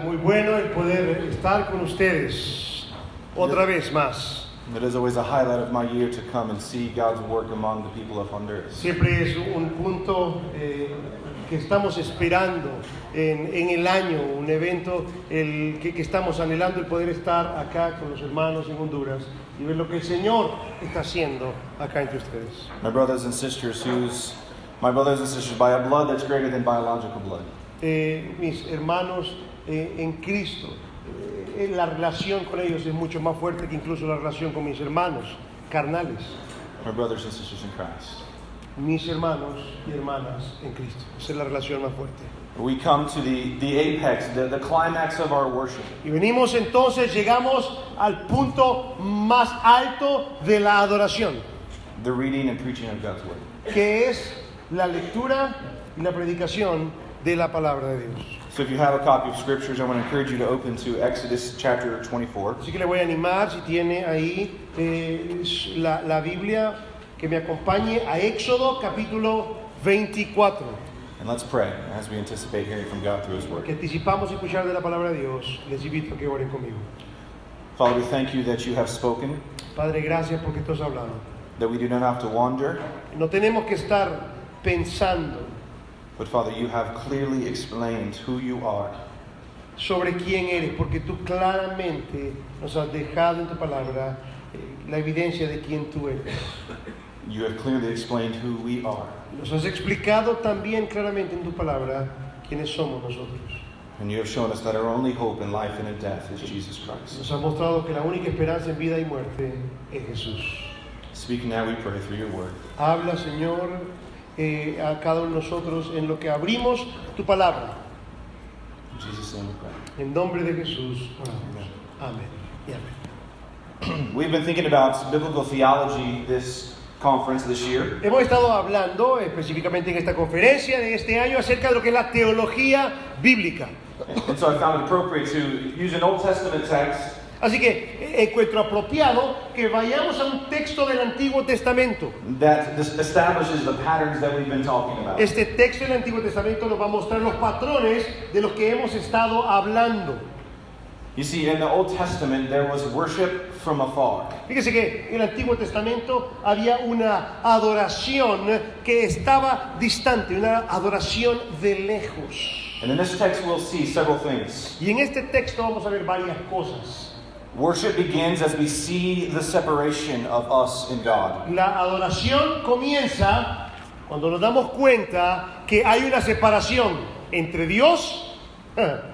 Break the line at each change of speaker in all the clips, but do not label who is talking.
muy bueno el poder estar con ustedes otra vez más.
It is always a highlight of my year to come and see God's work among the people of Honduras.
Siempre es un punto que estamos esperando en el año, un evento que estamos anhelando, el poder estar acá con los hermanos en Honduras y ver lo que el Señor está haciendo acá entre ustedes.
My brothers and sisters by a blood that's greater than biological blood.
Mis hermanos en Cristo, la relación con ellos es mucho más fuerte que incluso la relación con mis hermanos carnales.
My brothers and sisters in Christ.
Mis hermanos y hermanas en Cristo. Esa es la relación más fuerte.
We come to the apex, the climax of our worship.
Y venimos entonces, llegamos al punto más alto de la adoración,
The reading and preaching of God's word.
que es la lectura y la predicación de la palabra de Dios.
So if you have a copy of scriptures, I want to encourage you to open to Exodus chapter 24.
Así que le voy a animar, si tiene ahí la Biblia, que me acompañe a Éxodo capítulo 24.
And let's pray as we anticipate hearing from God through His word.
Que anticipamos escuchar de la palabra de Dios. Les invito a que oren conmigo.
Father, we thank you that you have spoken,
Padre, gracias porque tú has hablado.
that we do not have to wander,
No tenemos que estar pensando
but Father, you have clearly explained who you are.
sobre quién eres, porque tú claramente nos has dejado en tu palabra la evidencia de quién tú eres.
You have clearly explained who we are.
Nos has explicado también claramente en tu palabra quiénes somos nosotros.
And you have shown us that our only hope in life and in death is Jesus Christ.
Nos has mostrado que la única esperanza en vida y muerte es Jesús.
Speak now, we pray, through your word.
Habla, Señor, a cada uno de nosotros en lo que abrimos tu palabra.
In Jesus' name we pray.
En nombre de Jesús oramos. Amén y amén.
We've been thinking about biblical theology this conference this year.
Hemos estado hablando específicamente en esta conferencia de este año acerca de lo que es la teología bíblica.
And so I found it appropriate to use an Old Testament text
Así que encuentro apropiado que vayamos a un texto del Antiguo Testamento.
that establishes the patterns that we've been talking about.
Este texto del Antiguo Testamento nos va a mostrar los patrones de los que hemos estado hablando.
You see, in the Old Testament, there was worship from afar.
Fíjese que en el Antiguo Testamento había una adoración que estaba distante, una adoración de lejos.
And in this text, we'll see several things.
Y en este texto vamos a ver varias cosas.
Worship begins as we see the separation of us and God.
La adoración comienza cuando nos damos cuenta que hay una separación entre Dios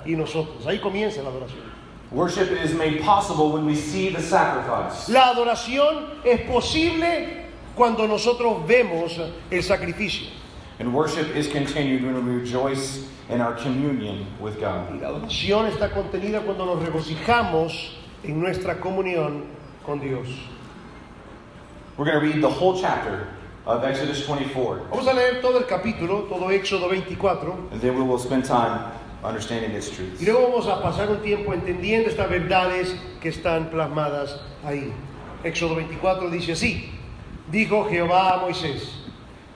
y nosotros. Ahí comienza la adoración.
Worship is made possible when we see the sacrifice.
La adoración es posible cuando nosotros vemos el sacrificio.
And worship is continued when we rejoice in our communion with God.
Y la adoración está contenida cuando nos regocijamos en nuestra comunión con Dios.
We're going to read the whole chapter of Exodus 24.
Vamos a leer todo el capítulo, todo Éxodo 24,
And then we will spend time understanding its
y
truths.
luego vamos a pasar un tiempo entendiendo estas verdades que están plasmadas ahí. Éxodo 24 dice así: dijo Jehová a Moisés: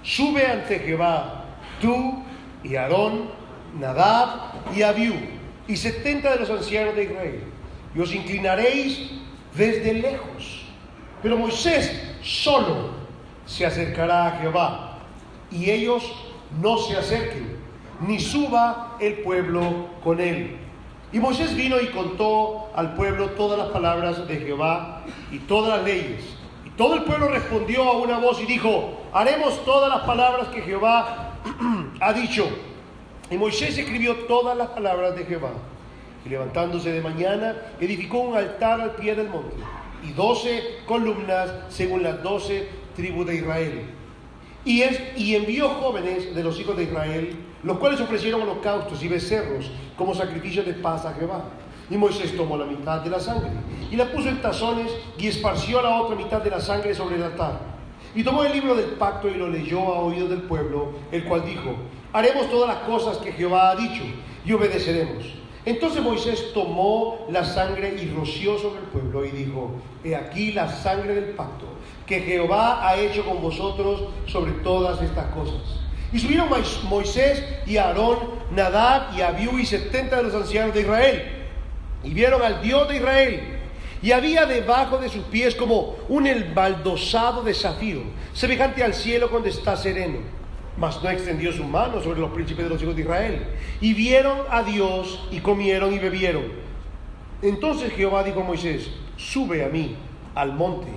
sube ante Jehová tú y Aarón, Nadab y Abiú, y 70 de los ancianos de Israel, y os inclinaréis desde lejos. Pero Moisés solo se acercará a Jehová, y ellos no se acerquen, ni suba el pueblo con él. Y Moisés vino y contó al pueblo todas las palabras de Jehová y todas las leyes. Y todo el pueblo respondió a una voz y dijo: haremos todas las palabras que Jehová ha dicho. Y Moisés escribió todas las palabras de Jehová. Y levantándose de mañana, edificó un altar al pie del monte, y 12 columnas según las 12 tribus de Israel. Y envió jóvenes de los hijos de Israel, los cuales ofrecieron holocaustos y becerros como sacrificio de paz a Jehová. Y Moisés tomó la mitad de la sangre y la puso en tazones y esparció la otra mitad de la sangre sobre el altar. Y tomó el libro del pacto y lo leyó a oídos del pueblo, el cual dijo: haremos todas las cosas que Jehová ha dicho y obedeceremos. Entonces Moisés tomó la sangre y roció sobre el pueblo y dijo: he aquí la sangre del pacto que Jehová ha hecho con vosotros sobre todas estas cosas. Y subieron Moisés y Aarón, Nadab y Abiú y 70 de los ancianos de Israel. Y vieron al Dios de Israel. Y había debajo de sus pies como un embaldosado de zafiro, semejante al cielo cuando está sereno. Mas no extendió su mano sobre los príncipes de los hijos de Israel. Y vieron a Dios y comieron y bebieron. Entonces Jehová dijo a Moisés: sube a mí al monte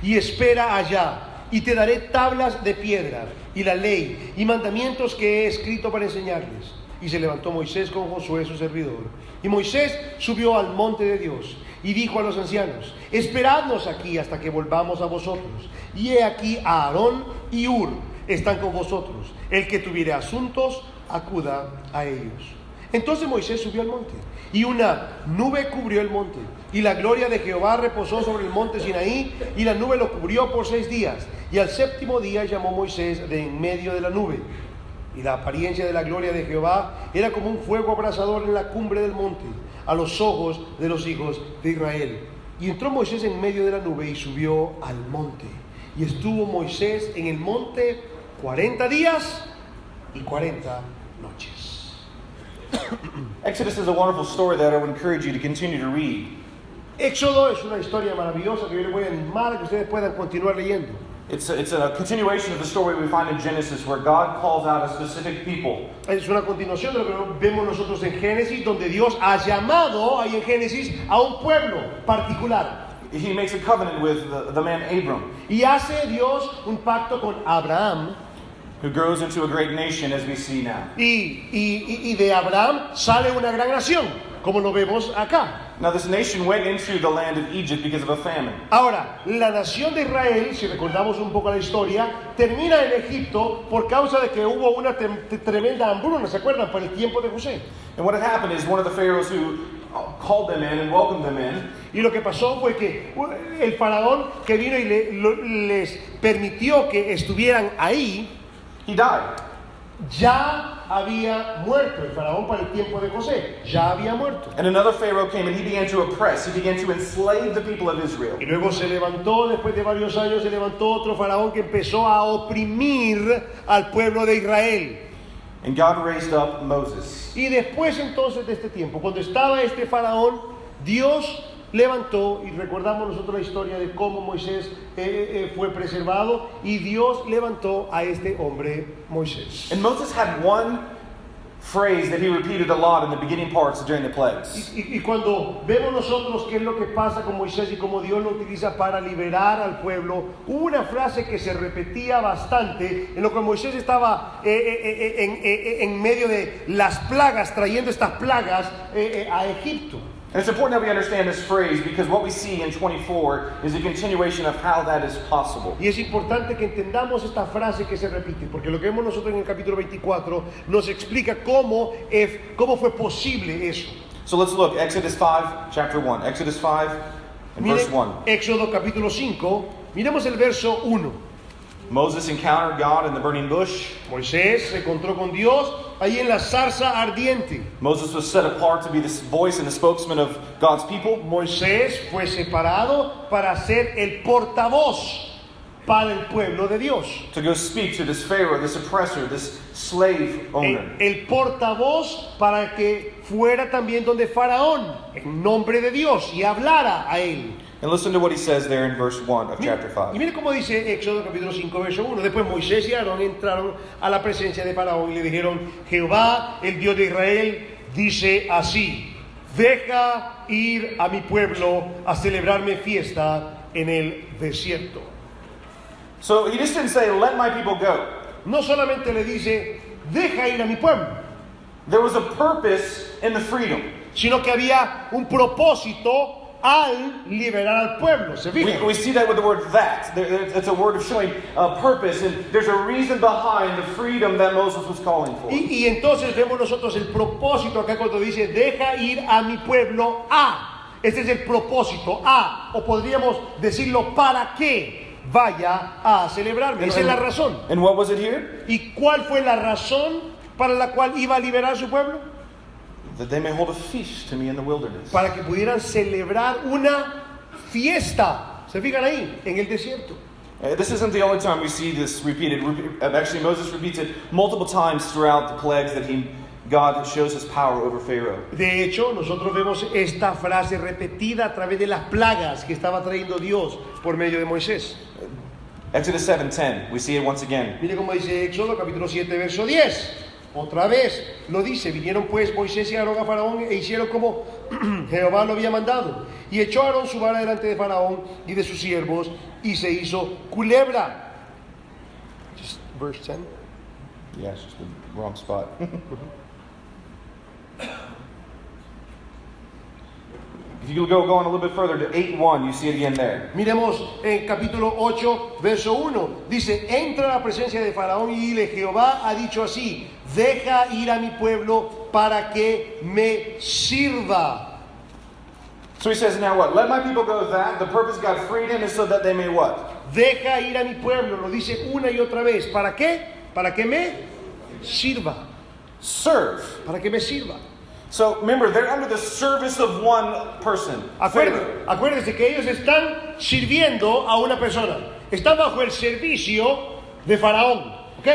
y espera allá, y te daré tablas de piedra y la ley y mandamientos que he escrito para enseñarles. Y se levantó Moisés con Josué su servidor. Y Moisés subió al monte de Dios y dijo a los ancianos: esperadnos aquí hasta que volvamos a vosotros. Y he aquí Aarón y Hur están con vosotros. El que tuviere asuntos, acuda a ellos. Entonces Moisés subió al monte, y una nube cubrió el monte, y la gloria de Jehová reposó sobre el monte Sinaí, y la nube lo cubrió por 6 días. Y al 7º día llamó Moisés de en medio de la nube. Y la apariencia de la gloria de Jehová era como un fuego abrasador en la cumbre del monte, a los ojos de los hijos de Israel. Y entró Moisés en medio de la nube y subió al monte. Y estuvo Moisés en el monte 40 días y 40 noches.
Exodus is a wonderful story that I would encourage you to continue to read.
Éxodo es una historia maravillosa que yo les voy a animar a que ustedes puedan continuar leyendo.
It's a continuation of the story we find in Genesis, where God calls out a specific people.
Es una continuación de lo que vemos nosotros en Génesis, donde Dios ha llamado ahí en Génesis a un pueblo particular.
He makes a covenant with the man Abram,
Y hace Dios un pacto con Abraham.
who grows into a great nation, as we see now.
Y de Abraham sale una gran nación, como lo vemos acá.
Now, this nation went into the land of Egypt because of a famine.
Ahora, la nación de Israel, si recordamos un poco la historia, termina en Egipto por causa de que hubo una tremenda hambruna, ¿se acuerdan? Para el tiempo de José.
And what had happened is one of the pharaohs who called them in and welcomed them in,
Y lo que pasó fue que el faraón que vino y les permitió que estuvieran ahí,
he died.
ya había muerto. El faraón para el tiempo de José ya había muerto.
And another pharaoh came and he began to oppress, he began to enslave the people of Israel.
Y luego se levantó, después de varios años, se levantó otro faraón que empezó a oprimir al pueblo de Israel.
And God raised up Moses.
Y después entonces de este tiempo, cuando estaba este faraón, Dios levantó, y recordamos nosotros la historia de cómo Moisés fue preservado, y Dios levantó a este hombre Moisés.
And Moses had one phrase that he repeated a lot in the beginning parts during the plagues.
Y cuando vemos nosotros qué es lo que pasa con Moisés y cómo Dios lo utiliza para liberar al pueblo, hubo una frase que se repetía bastante en lo que Moisés estaba en medio de las plagas, trayendo estas plagas a Egipto.
And it's important that we understand this phrase because what we see in 24 is a continuation of how that is possible.
Y es importante que entendamos esta frase que se repite, porque lo que vemos nosotros en el capítulo 24 nos explica cómo fue posible eso.
So let's look, Exodus 5, chapter 1. Exodus 5 and verse 1.
Éxodo capítulo 5, miremos el verso 1.
Moses encountered God in the burning bush.
Moisés se encontró con Dios ahí en la zarza ardiente.
Moses was set apart to be the voice and the spokesman of God's people.
Moisés fue separado para ser el portavoz para el pueblo de Dios.
To go speak to this Pharaoh, this oppressor, this slave owner.
El portavoz para que fuera también donde Faraón, en nombre de Dios, y hablara a él.
And listen to what he says there in verse 1 of chapter 5.
Y mire cómo dice Éxodo capítulo 5, verso 1. Después Moisés y Aarón entraron a la presencia de Faraón y le dijeron: Jehová, el Dios de Israel, dice así: deja ir a mi pueblo a celebrarme fiesta en el desierto.
So he just didn't say, let my people go.
No solamente le dice, deja ir a mi pueblo,
There was a purpose in the freedom.
sino que había un propósito al liberar al pueblo. ¿Se fijan?
We see that with the word that. It's a word of showing a purpose, and there's a reason behind the freedom that Moses was calling for.
Y entonces vemos nosotros el propósito acá cuando dice, deja ir a mi pueblo a. Este es el propósito a, o podríamos decirlo, para que vaya a celebrarme. Esa es la razón.
And what was it here?
¿Y cuál fue la razón para la cual iba a liberar a su pueblo?
That they may hold a feast to me in the wilderness.
Para que pudieran celebrar una fiesta. ¿Se fijan ahí? En el desierto.
This isn't the only time we see this repeated. Actually, Moses repeats it multiple times throughout the plagues that God shows his power over Pharaoh.
De hecho, nosotros vemos esta frase repetida a través de las plagas que estaba trayendo Dios por medio de Moisés.
Exodus 7:10, we see it once again.
Mire cómo dice Éxodo capítulo 7, verso 10. Otra vez lo dice, vinieron pues Moisés y Aarón a Faraón e hicieron como Jehová lo había mandado. Y echó a Aarón su vara delante de Faraón y de sus siervos y se hizo culebra. Just verse 10.
Yeah, it's just the wrong spot. If you go on a little bit further to 8:1, you see it again there.
Miremos en capítulo 8, verso 1. Dice, entra a la presencia de Faraón y dile, Jehová ha dicho así, deja ir a mi pueblo para que me sirva.
So he says, now what? Let my people go. That the purpose God freed him is so that they may what?
Deja ir a mi pueblo, lo dice una y otra vez. ¿Para qué? Para que me sirva.
Serve.
Para que me sirva.
So remember, they're under the service of one person.
Acuérdense que ellos están sirviendo a una persona. Están bajo el servicio de Faraón. ¿Ok?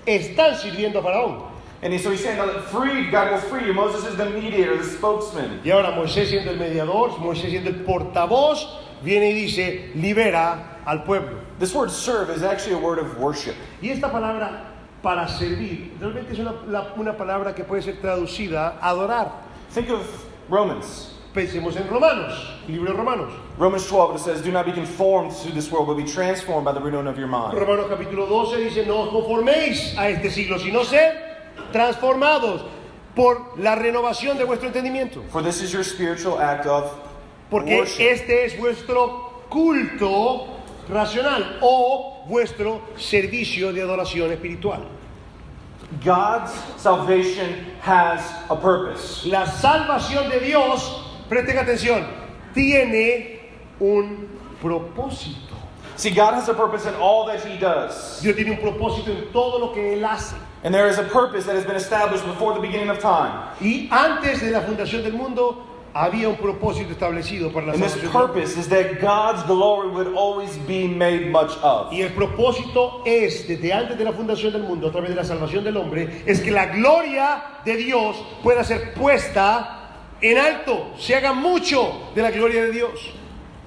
Están sirviendo a Faraón.
And so he's saying that freed, God will free you. Moses is the mediator, the spokesman.
Y ahora Moisés siendo el mediador, Moisés siendo el portavoz, viene y dice, libera al pueblo.
This word serve is actually a word of worship.
Y esta palabra para servir, realmente es una palabra que puede ser traducida adorar.
Think of Romans.
Pensemos en Romanos, libro de Romanos.
Romans 12, it says, do not be conformed to this world, but be transformed by the renewing of your mind.
Romanos capítulo 12 dice, no os conforméis a este siglo, sino sed transformados por la renovación de vuestro entendimiento.
For this is your spiritual act of
Porque
worship.
este es vuestro culto racional o vuestro servicio de adoración espiritual.
God's salvation has a purpose.
La salvación de Dios, presten atención, tiene un propósito.
See, God has a purpose in all that he does.
Dios tiene un propósito en todo lo que Él hace.
And there is a purpose that has been established before the beginning of time.
Y antes de la fundación del mundo, había un propósito establecido para la
And this
salvación.
purpose is that God's glory would always be made much of.
Y el propósito es, desde antes de la fundación del mundo, a través de la salvación del hombre, es que la gloria de Dios pueda ser puesta en alto, se haga mucho de la gloria de Dios.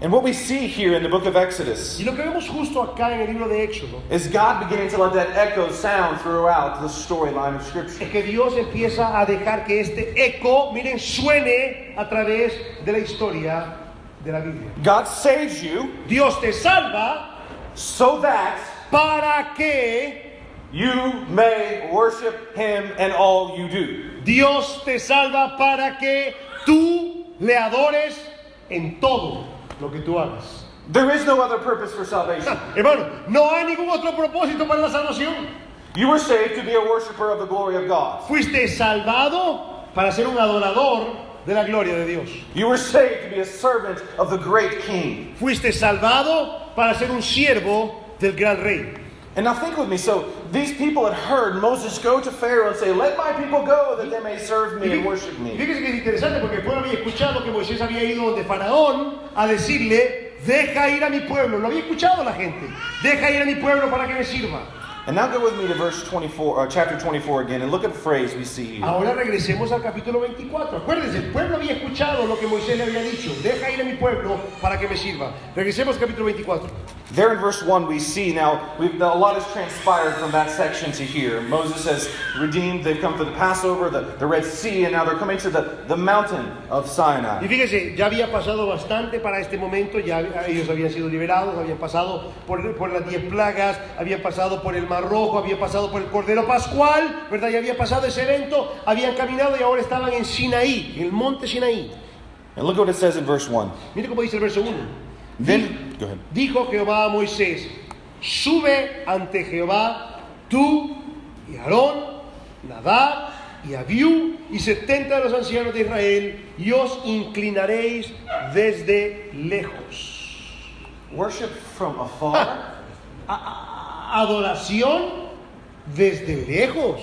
And what we see here in the book of Exodus
Y lo que vemos justo acá en el libro de Éxodo
is God beginning to let that echo sound throughout the storyline of Scripture.
es que Dios empieza a dejar que este eco, miren, suene a través de la historia de la Biblia.
God saves you
Dios te salva
so that
para que
you may worship Him in all you do.
Dios te salva para que tú le adores en todo lo que tú hagas.
There is no other purpose for salvation.
Hermano, no hay ningún otro propósito para la salvación.
You were saved to be a worshiper of the glory of God.
Fuiste salvado para ser un adorador de la gloria de Dios.
You were saved to be a servant of the great King.
Fuiste salvado para ser un siervo del gran rey.
And now think with me. So these people had heard Moses go to Pharaoh and say, let my people go that they may serve me and worship
Y
me.
fíjese que es interesante porque el pueblo había escuchado que Moisés había ido donde Faraón a decirle, deja ir a mi pueblo. Lo había escuchado la gente. Deja ir a mi pueblo para que me sirva.
And now go with me to verse 24, chapter 24 again, and look at the phrase we see here.
Ahora regresemos al capítulo 24. Acuérdense, el pueblo había escuchado lo que Moisés le había dicho. Deja ir a mi pueblo para que me sirva. Regresemos al capítulo 24.
There in verse 1 we see, now a lot has transpired from that section to here. Moses has redeemed, they've come to the Passover, the Red Sea, and now they're coming to the mountain of
Y
Sinai.
fíjese, ya había pasado bastante para este momento, ya ellos habían sido liberados, habían pasado por las 10 plagas, habían pasado por el Mar Rojo, habían pasado por el Cordero Pascual, ¿verdad? Ya había pasado ese evento, habían caminado y ahora estaban en Sinaí, en el monte Sinaí.
And look what it says in verse 1.
Mire cómo dice el verso 1.
Then, go ahead.
Dijo Jehová a Moisés, sube ante Jehová tú y Aarón, Nadab y Abiú y 70 de los ancianos de Israel, y os inclinaréis desde lejos.
Worship from afar.
Adoración desde lejos.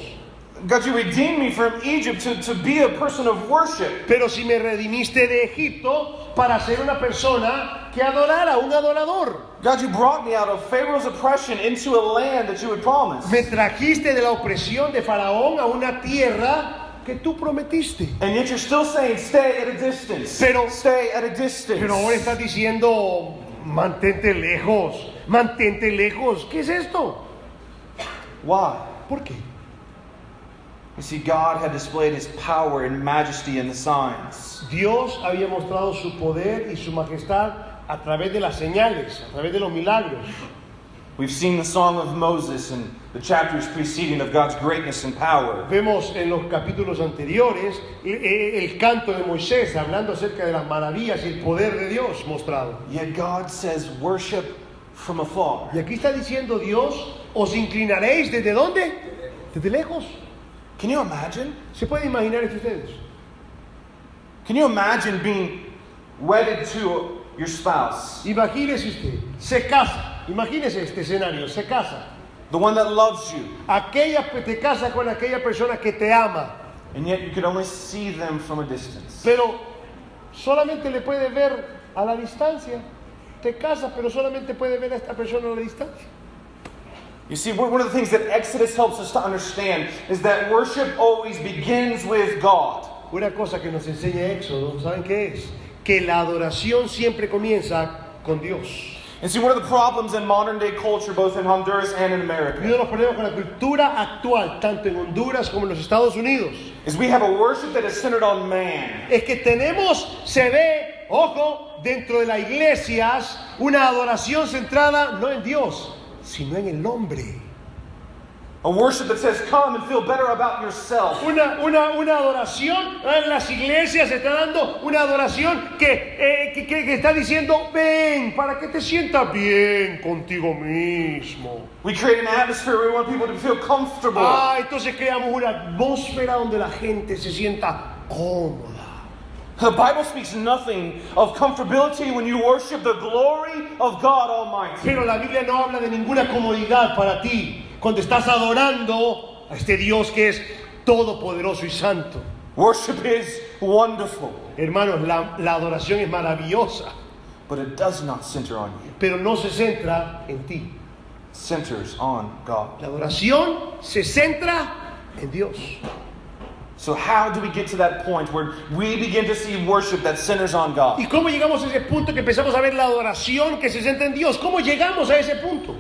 God, you redeemed me from Egypt to be a person of worship.
Pero si me redimiste de Egipto para ser una persona que adorara, un adorador.
God, you brought me out of Pharaoh's oppression into a land that you had promised.
Me trajiste de la opresión de Faraón a una tierra que tú prometiste.
And yet you're still saying, stay at a distance.
Pero-
Stay at a distance.
Pero ahora estás diciendo, mantente lejos, mantente lejos. ¿Qué es esto?
Why?
¿Por qué?
You see, God had displayed His power and majesty in the signs.
Dios había mostrado su poder y su majestad a través de las señales, a través de los milagros.
We've seen the song of Moses and the chapters preceding of God's greatness and power.
Vemos en los capítulos anteriores el canto de Moisés hablando acerca de las maravillas y el poder de Dios mostrado.
Yet God says, worship from afar.
Y aquí está diciendo Dios, os inclinaréis ¿desde dónde? Desde lejos.
Can you imagine?
¿Se puede imaginar esto ustedes?
Can you imagine being wedded to your spouse?
Imagínese usted, se casa, imagínese este escenario, se casa.
The one that loves you.
Te casa con aquella persona que te ama,
And yet you could only see them from a distance.
pero solamente le puede ver a la distancia. Te casas, pero solamente puede ver a esta persona a la distancia.
You see, one of the things that Exodus helps us to understand is that worship always begins with God.
Una cosa que nos enseña Éxodo, ¿saben qué es? Que la adoración siempre comienza con Dios.
And see, one of the problems in modern day culture, both in Honduras and in
Y uno
America,
de los problemas con la cultura actual, tanto en Honduras como en los Estados Unidos,
is we have a worship that is centered on man.
es que se ve, ojo, dentro de las iglesias, una adoración centrada no en Dios, sino en el hombre.
A worship that says, come and feel better about yourself.
Una adoración en las iglesias se está dando una adoración que está diciendo, ven, para que te sientas bien contigo mismo.
We create an atmosphere where we want people to feel comfortable.
Entonces creamos una atmósfera donde la gente se sienta cómoda.
The Bible speaks nothing of comfortability when you worship the glory of God Almighty.
Pero la Biblia no habla de ninguna comodidad para ti cuando estás adorando a este Dios que es todopoderoso y santo.
Worship is wonderful,
Hermanos, la adoración es maravillosa,
but it does not center on you.
pero no se centra en ti.
It centers on God.
La adoración se centra en Dios.
So how do we get to that point where we begin to see worship that centers on God?
¿Y cómo llegamos a ese punto que empezamos a ver la adoración que se centra en Dios? ¿Cómo llegamos a ese punto?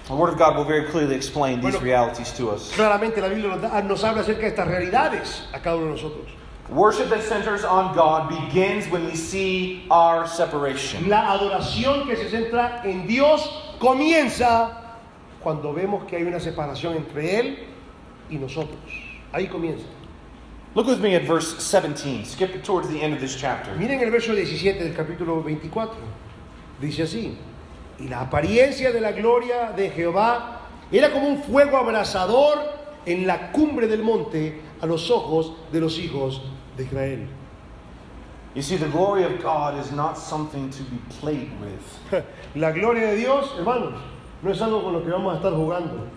The Word of God will very clearly explain these
Bueno,
realities to us.
Claramente la Biblia nos habla acerca de estas realidades a cada uno de nosotros.
Worship that centers on God begins when we see our separation.
La adoración que se centra en Dios comienza cuando vemos que hay una separación entre Él y nosotros. Ahí comienza.
Look with me at verse 17. Skip towards the end of this chapter.
Miren el verso 17 del capítulo 24. Dice así: y la apariencia de la gloria de Jehová era como un fuego abrasador en la cumbre del monte a los ojos de los hijos de Israel.
You see, the glory of God is not something to be played with.
La gloria de Dios, hermanos, no es algo con lo que vamos a estar jugando.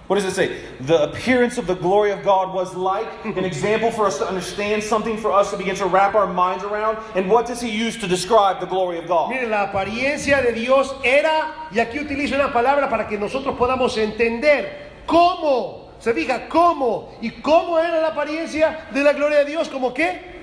What does it say? The appearance of the glory of God was like an example for us to understand, something for us to begin to wrap our minds around. And what does he use to describe the glory of God?
Miren, la apariencia de Dios era, y aquí utilizo una palabra para que nosotros podamos entender cómo, se fija, cómo, y cómo era la apariencia de la gloria de Dios, ¿cómo qué?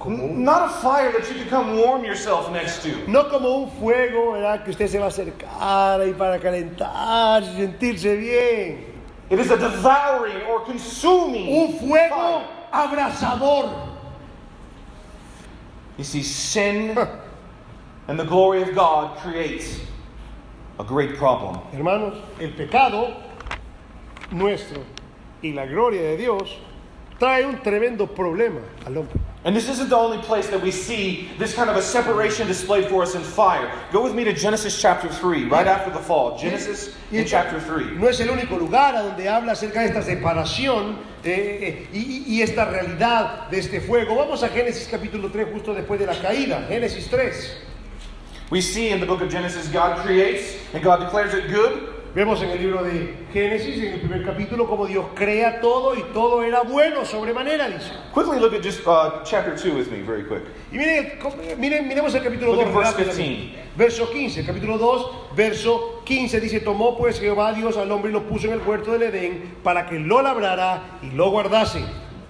Not a fire that you could come warm yourself next to.
No como un fuego, ¿verdad? Que usted se va a acercar ahí para calentar, sentirse bien.
It is a devouring or consuming
Un fuego
fire.
abrasador.
You see, sin and the glory of God creates a great problem.
Hermanos, el pecado nuestro y la gloria de Dios trae un tremendo problema al hombre.
And this isn't the only place that we see this kind of a separation displayed for us in fire. Go with me to Genesis chapter 3, right after the fall. Genesis in chapter 3.
No es el único lugar a donde habla acerca de esta separación y esta realidad de este fuego. Vamos a Génesis capítulo 3, justo después de la caída. Génesis 3.
We see in the book of Genesis, God creates and God declares it good.
Vemos en el libro de Génesis, en el primer capítulo, cómo Dios crea todo y todo era bueno sobremanera, dice.
Quickly look at just chapter 2 with me, very quick.
Y miremos el capítulo
Look
2,
at verse
rápidamente.
15.
Verso 15, el capítulo 2, verso 15 dice: tomó pues Jehová Dios al hombre y lo puso en el huerto del Edén para que lo labrara y lo guardase.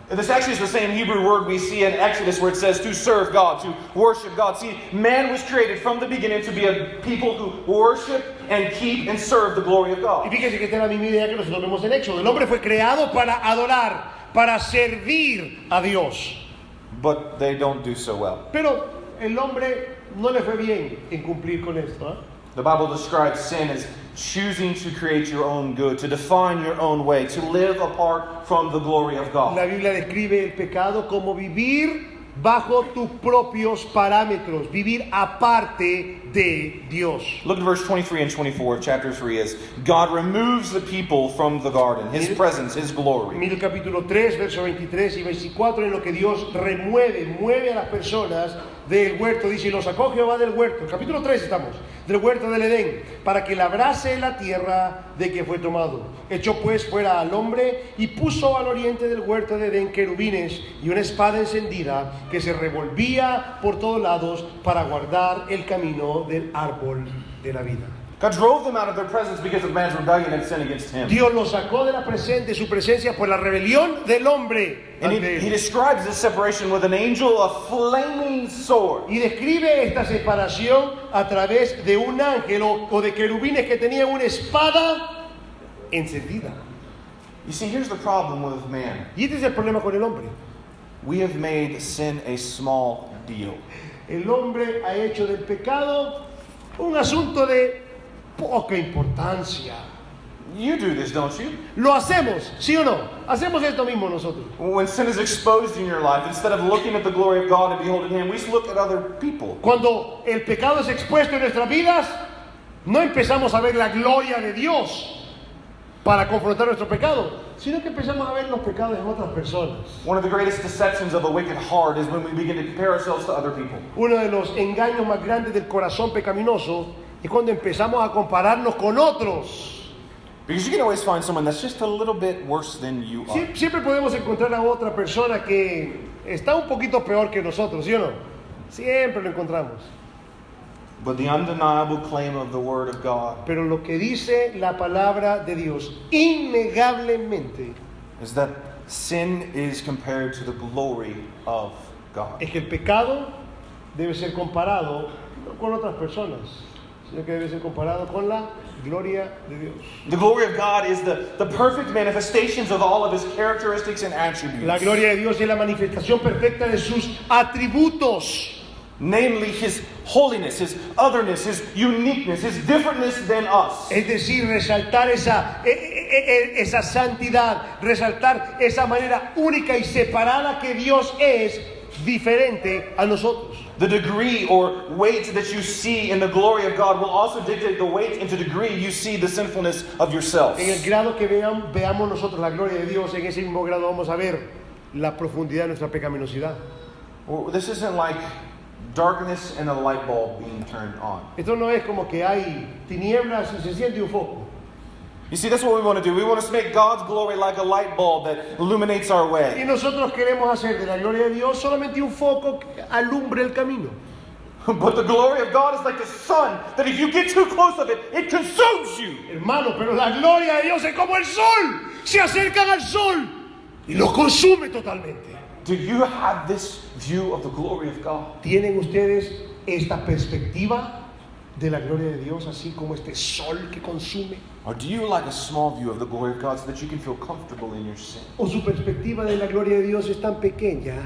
This actually is the same Hebrew word we see in Exodus where it says to serve God, to worship God. See, man was created from the beginning to be a people who worship and keep and serve the glory of
Y
God.
fíjense que esta es la misma idea que nosotros vemos en Éxodo. El hombre fue creado para adorar, para servir a Dios.
But they don't do so well.
Pero el hombre no le fue bien en cumplir con esto, ¿eh?
The Bible describes sin as choosing to create your own good, to define your own way, to live apart from the glory of God.
La Biblia describe el pecado como vivir bajo tus propios parámetros, vivir aparte de Dios.
Look at verse 23 and 24 of chapter 3 as God removes the people from the garden, His presence, His glory.
Mira el capítulo 3, versos 23 y 24, en lo que Dios mueve a las personas del huerto. Dice: y lo sacó Jehová del huerto. Capítulo 3 estamos, del huerto del Edén, para que labrase la tierra de que fue tomado. Echó pues fuera al hombre y puso al oriente del huerto de Edén querubines y una espada encendida que se revolvía por todos lados para guardar el camino del árbol de la vida.
God drove them out of their presence because of man's rebellion and sin against Him.
Dios los sacó de su presencia por la rebelión del hombre
And
ante
he
él.
describes this separation with an angel, a flaming sword.
Y describe esta separación a través de un ángel o de querubines que tenían una espada encendida.
You see, here's the problem with man.
Y este es el problema con el hombre.
We have made sin a small deal.
El hombre ha hecho del pecado un asunto de poca importancia.
You do this, don't you?
Lo hacemos, ¿sí o no? Hacemos esto mismo nosotros.
When sin is exposed in your life, instead of looking at the glory of God and beholding Him, we look at other people.
Cuando el pecado es expuesto en nuestras vidas, no empezamos a ver la gloria de Dios para confrontar nuestro pecado, sino que empezamos a ver los pecados en otras personas.
One of the greatest deceptions of a wicked heart is when we begin to compare ourselves to other people.
Uno de los engaños más grandes del corazón pecaminoso es cuando empezamos a compararnos con otros.
Because you can always find someone that's just a little bit worse than you are.
Siempre podemos encontrar a otra persona que está un poquito peor que nosotros, ¿sí o no? Siempre lo encontramos.
But the undeniable claim of the Word of God
Pero lo que dice la palabra de Dios, innegablemente,
is that sin is compared to the glory of God.
es que el pecado debe ser comparado no con otras personas, sino que debe ser comparado con la gloria de Dios.
The glory of God is the perfect manifestations of all of His characteristics and attributes.
La gloria de Dios es la manifestación perfecta de sus atributos.
Namely, His holiness, His otherness, His uniqueness, His differentness than us.
Es decir, resaltar esa santidad, resaltar esa manera única y separada que Dios es diferente a nosotros.
The degree or weight that you see in the glory of God will also dictate the weight and the degree you see the sinfulness of yourselves.
En el grado que veamos nosotros la gloria de Dios, en ese mismo grado vamos a ver la profundidad de nuestra pecaminosidad.
Well, this isn't like darkness and a light bulb being turned on.
Esto no es como que hay tinieblas y se siente un foco.
You see, that's what we want to do. We want to make God's glory like a light bulb that illuminates our
Y
way.
nosotros queremos hacer de la gloria de Dios solamente un foco que alumbre el camino.
But the glory of God is like the sun, that if you get too close of it, it consumes you.
Hermano, pero la gloria de Dios es como el sol. Se acercan al sol y lo consume totalmente.
Do you have this view of the glory of God?
¿Tienen ustedes esta perspectiva de la gloria de Dios, así como este sol que consume?
Or do you like a small view of the glory of God so that you can feel comfortable in your sin?
¿O su perspectiva de la gloria de Dios es tan pequeña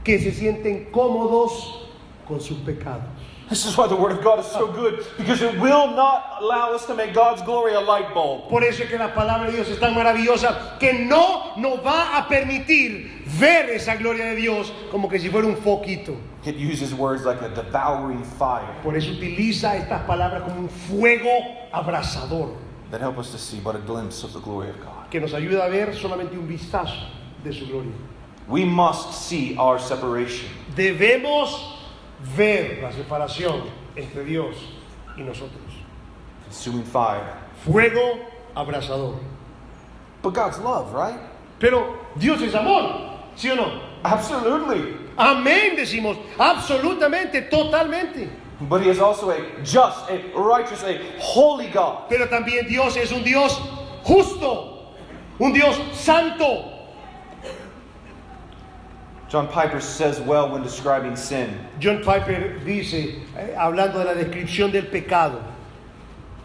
que se sienten cómodos con sus pecados?
This is why the Word of God is so good, because it will not allow us to make God's glory a light bulb.
Por eso es que la palabra de Dios es tan maravillosa que no nos va a permitir ver esa gloria de Dios como que si fuera un foquito.
It uses words like a devouring fire
Por eso utiliza estas palabras como un fuego abrasador
that help us to see but a glimpse of the glory of God.
que nos ayuda a ver solamente un vistazo de su gloria.
We must see our separation.
Debemos ver la separación entre Dios y nosotros.
consuming fire.
fuego abrasador.
But God's love, right?
Pero Dios es amor, ¿sí o no?
Absolutely.
Amén, decimos, absolutamente, totalmente.
But He is also a just, a righteous, a holy God.
Pero también Dios es un Dios justo, un Dios santo.
John Piper says well when describing sin.
John Piper dice, hablando de la descripción del pecado,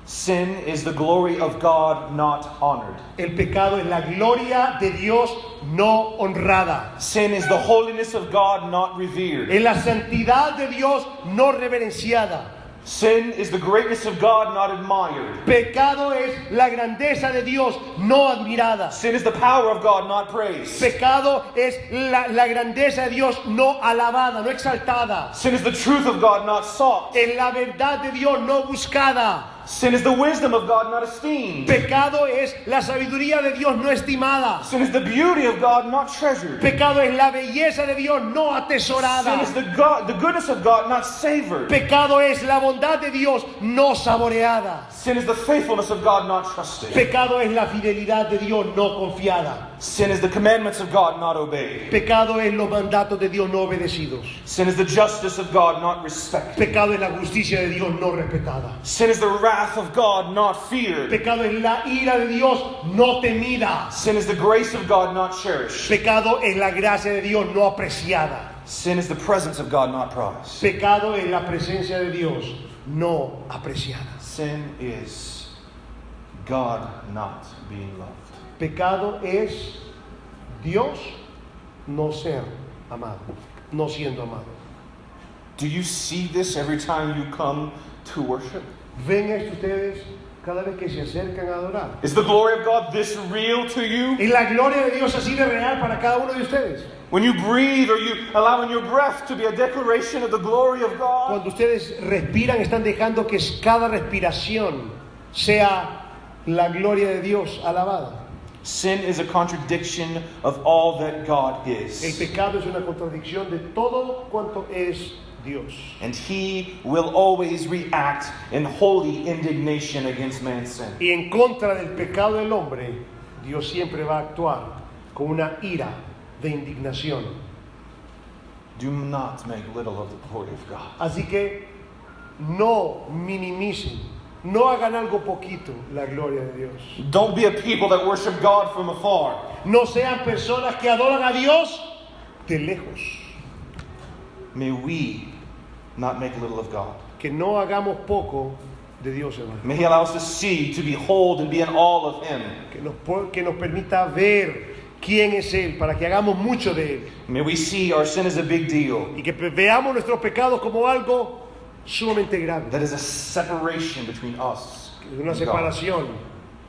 Sin is the glory of God not honored.
el pecado es la gloria de Dios no honrada.
Sin is the holiness of God not revered.
Es la santidad de Dios no reverenciada.
Sin is the greatness of God not admired.
Pecado es la grandeza de Dios no admirada.
Sin is the power of God not praised.
Pecado es la grandeza de Dios no alabada, no exaltada.
Sin is the truth of God not sought.
Es la verdad de Dios no buscada.
Sin is the wisdom of God not esteemed.
Pecado es la sabiduría de Dios no estimada.
Sin is the beauty of God not treasured.
Pecado es la belleza de Dios no
Sin
atesorada.
is the goodness of God not savored.
Pecado es la bondad de Dios no saboreada.
Sin is the faithfulness of God not trusted.
Pecado es la fidelidad de Dios no confiada.
Sin is the commandments of God not obeyed.
Pecado es los mandatos de Dios no obedecidos.
Sin is the justice of God not respected.
Pecado es la justicia de Dios no respetada.
Sin is the wrath of God not feared.
Pecado es la ira de Dios no temida.
Sin is the grace of God not cherished.
Pecado es la gracia de Dios no apreciada.
Sin is the presence of God not prized.
Pecado es la presencia de Dios no apreciada.
Sin is God not being loved.
Pecado es Dios no ser amado, no siendo amado.
Do you see this every time you come to worship?
¿Ven esto ustedes cada vez que se acercan a adorar?
Is the glory of God this real to you?
¿Es la gloria de Dios así de real para cada uno de ustedes?
When you breathe, are you allowing your breath to be a declaration of the glory of God?
Cuando ustedes respiran, están dejando que cada respiración sea la gloria de Dios alabada.
Sin is a contradiction of all that God
El
is.
pecado es una contradicción de todo cuanto es Dios.
And He will always react in holy indignation against man's sin.
Y en contra del pecado del hombre, Dios siempre va a actuar con una ira de indignación.
Do not make little of the glory of God.
Así que no minimicen, no hagan algo poquito la gloria de Dios.
Don't be a people that worship God from afar.
No sean personas que adoran a Dios de lejos.
May we not make little of God.
Que no hagamos poco de Dios, hermano.
May He allow us to see, to behold, and be in awe of Him.
Que nos permita ver quién es Él, para que hagamos mucho de Él.
May we see our sin as a big deal.
Y que veamos nuestros pecados como algo sumamente grave.
That is a separation between us
Es una
and God.
separación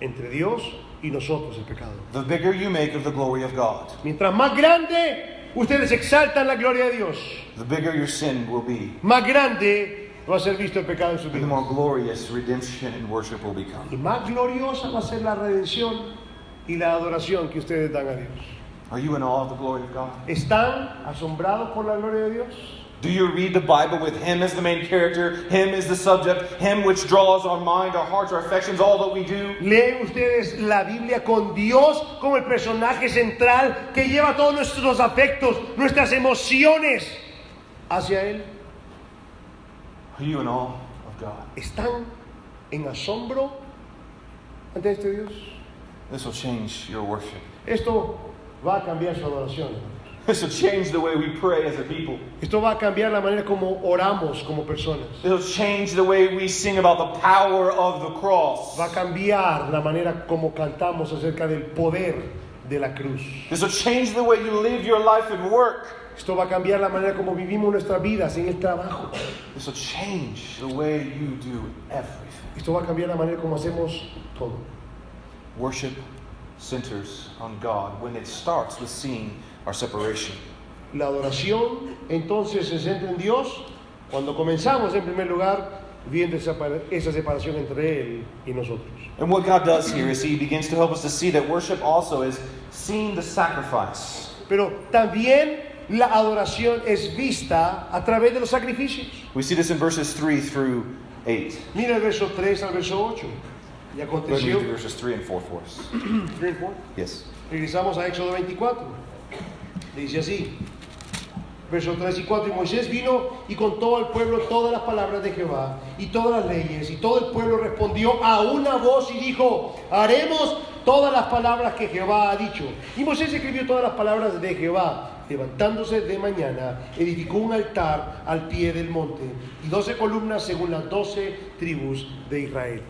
entre Dios y nosotros, el pecado.
The bigger you make of the glory of God,
Mientras más grande ustedes exaltan la gloria de Dios,
the bigger your sin will be.
más grande va a ser visto el pecado en su
And the
vida.
more glorious redemption and worship will become.
Y más gloriosa va a ser la redención y la adoración que ustedes dan a Dios.
Are you in awe of the glory of God?
¿Están asombrados por la gloria de Dios?
Do you read the Bible with Him as the main character, Him as the subject, Him which draws our mind, our hearts, our affections, all that we do?
¿Leen ustedes la Biblia con Dios como el personaje central que lleva todos nuestros afectos, nuestras emociones hacia Él?
Are you in awe of God?
¿Están en asombro ante este Dios?
This will change your worship.
Esto va a cambiar su adoración, hermanos.
This will change the way we pray as a people.
Esto va a cambiar la manera como oramos como personas.
It will change the way we sing about the power of the cross.
Va a cambiar la manera como cantamos acerca del poder de la cruz.
This will change the way you live your life and work.
Esto va a cambiar la manera como vivimos nuestras vidas en el trabajo.
This will change the way you do everything.
Esto va a cambiar la manera como hacemos todo.
Worship centers on God when it starts with seeing our separation.
La adoración entonces se centra en Dios cuando comenzamos en primer lugar viendo esa separación entre Él y nosotros.
And what God does here is He begins to help us to see that worship also is seeing the sacrifice.
Pero también la adoración es vista a través de los sacrificios.
We see this in verses 3 through 8.
Mira el verso 3 al verso 8. Y
Go ahead and
aconteció.
read verses 3 and 4 for us.
3 and 4.
Yes.
Regresamos a Éxodo 24. Dice así. Versos 3 y 4. Y Moisés vino y contó al pueblo todas las palabras de Jehová y todas las leyes. Y todo el pueblo respondió a una voz y dijo: haremos todas las palabras que Jehová ha dicho. Y Moisés escribió todas las palabras de Jehová. Levantándose de mañana, edificó un altar al pie del monte y 12 columnas según las 12 tribus de Israel.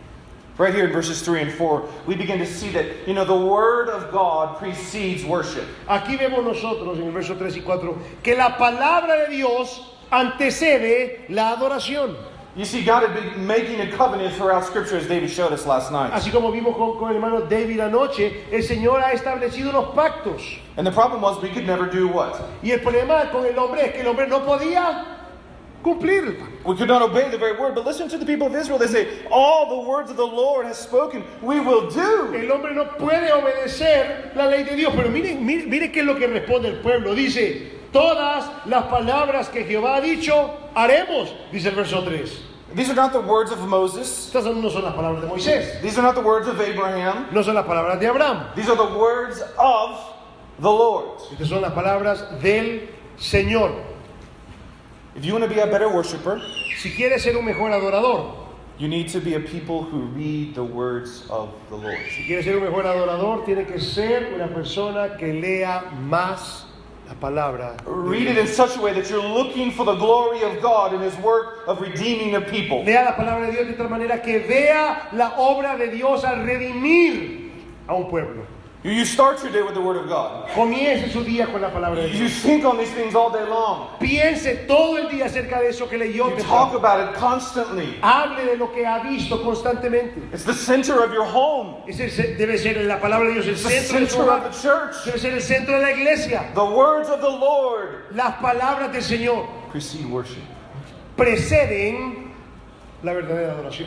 Right here in verses 3 and 4, we begin to see that, the Word of God precedes worship.
Aquí vemos nosotros en el verso 3 y 4 que la palabra de Dios antecede la adoración.
You see, God had been making a covenant throughout Scripture, as David showed us last night.
Así como vimos con el hermano David anoche, el Señor ha establecido unos pactos.
And the problem was we could never do what?
Y el problema con el hombre es que el hombre no podía cumplir el pacto.
We could not obey the very word. But listen to the people of Israel. They say, all the words of the Lord has spoken, we will do.
El hombre no puede obedecer la ley de Dios. Pero miren qué es lo que responde el pueblo. Dice: todas las palabras que Jehová ha dicho, haremos, dice el verso 3.
These are not the words of Moses.
Estas no son las palabras de Moisés.
These are not the words of Abraham.
No son las palabras de Abraham.
These are the words of the Lord.
Estas son las palabras del Señor.
If you want to be a better worshiper,
Si quieres ser un mejor adorador,
you need to be a people who read the words of the Lord.
si quieres ser un mejor adorador, tiene que ser una persona que lea más la palabra.
Read it in such a way that you're looking for the glory of God in His work of redeeming a people.
Lea la palabra de Dios de tal manera que vea la obra de Dios al redimir a un pueblo.
You start your day with the Word of God.
Comience su día con la palabra de
You
Dios.
think on these things all day long.
Piense todo el día acerca de eso que leyó.
You talk about it constantly.
Hable de lo que ha visto constantemente.
It's the center of your home.
Debe ser la palabra de Dios el
It's the
centro de su
center
hogar.
of the church.
Debe ser el centro de la iglesia.
The words of the Lord
Las palabras del Señor
precede worship.
preceden la verdadera adoración.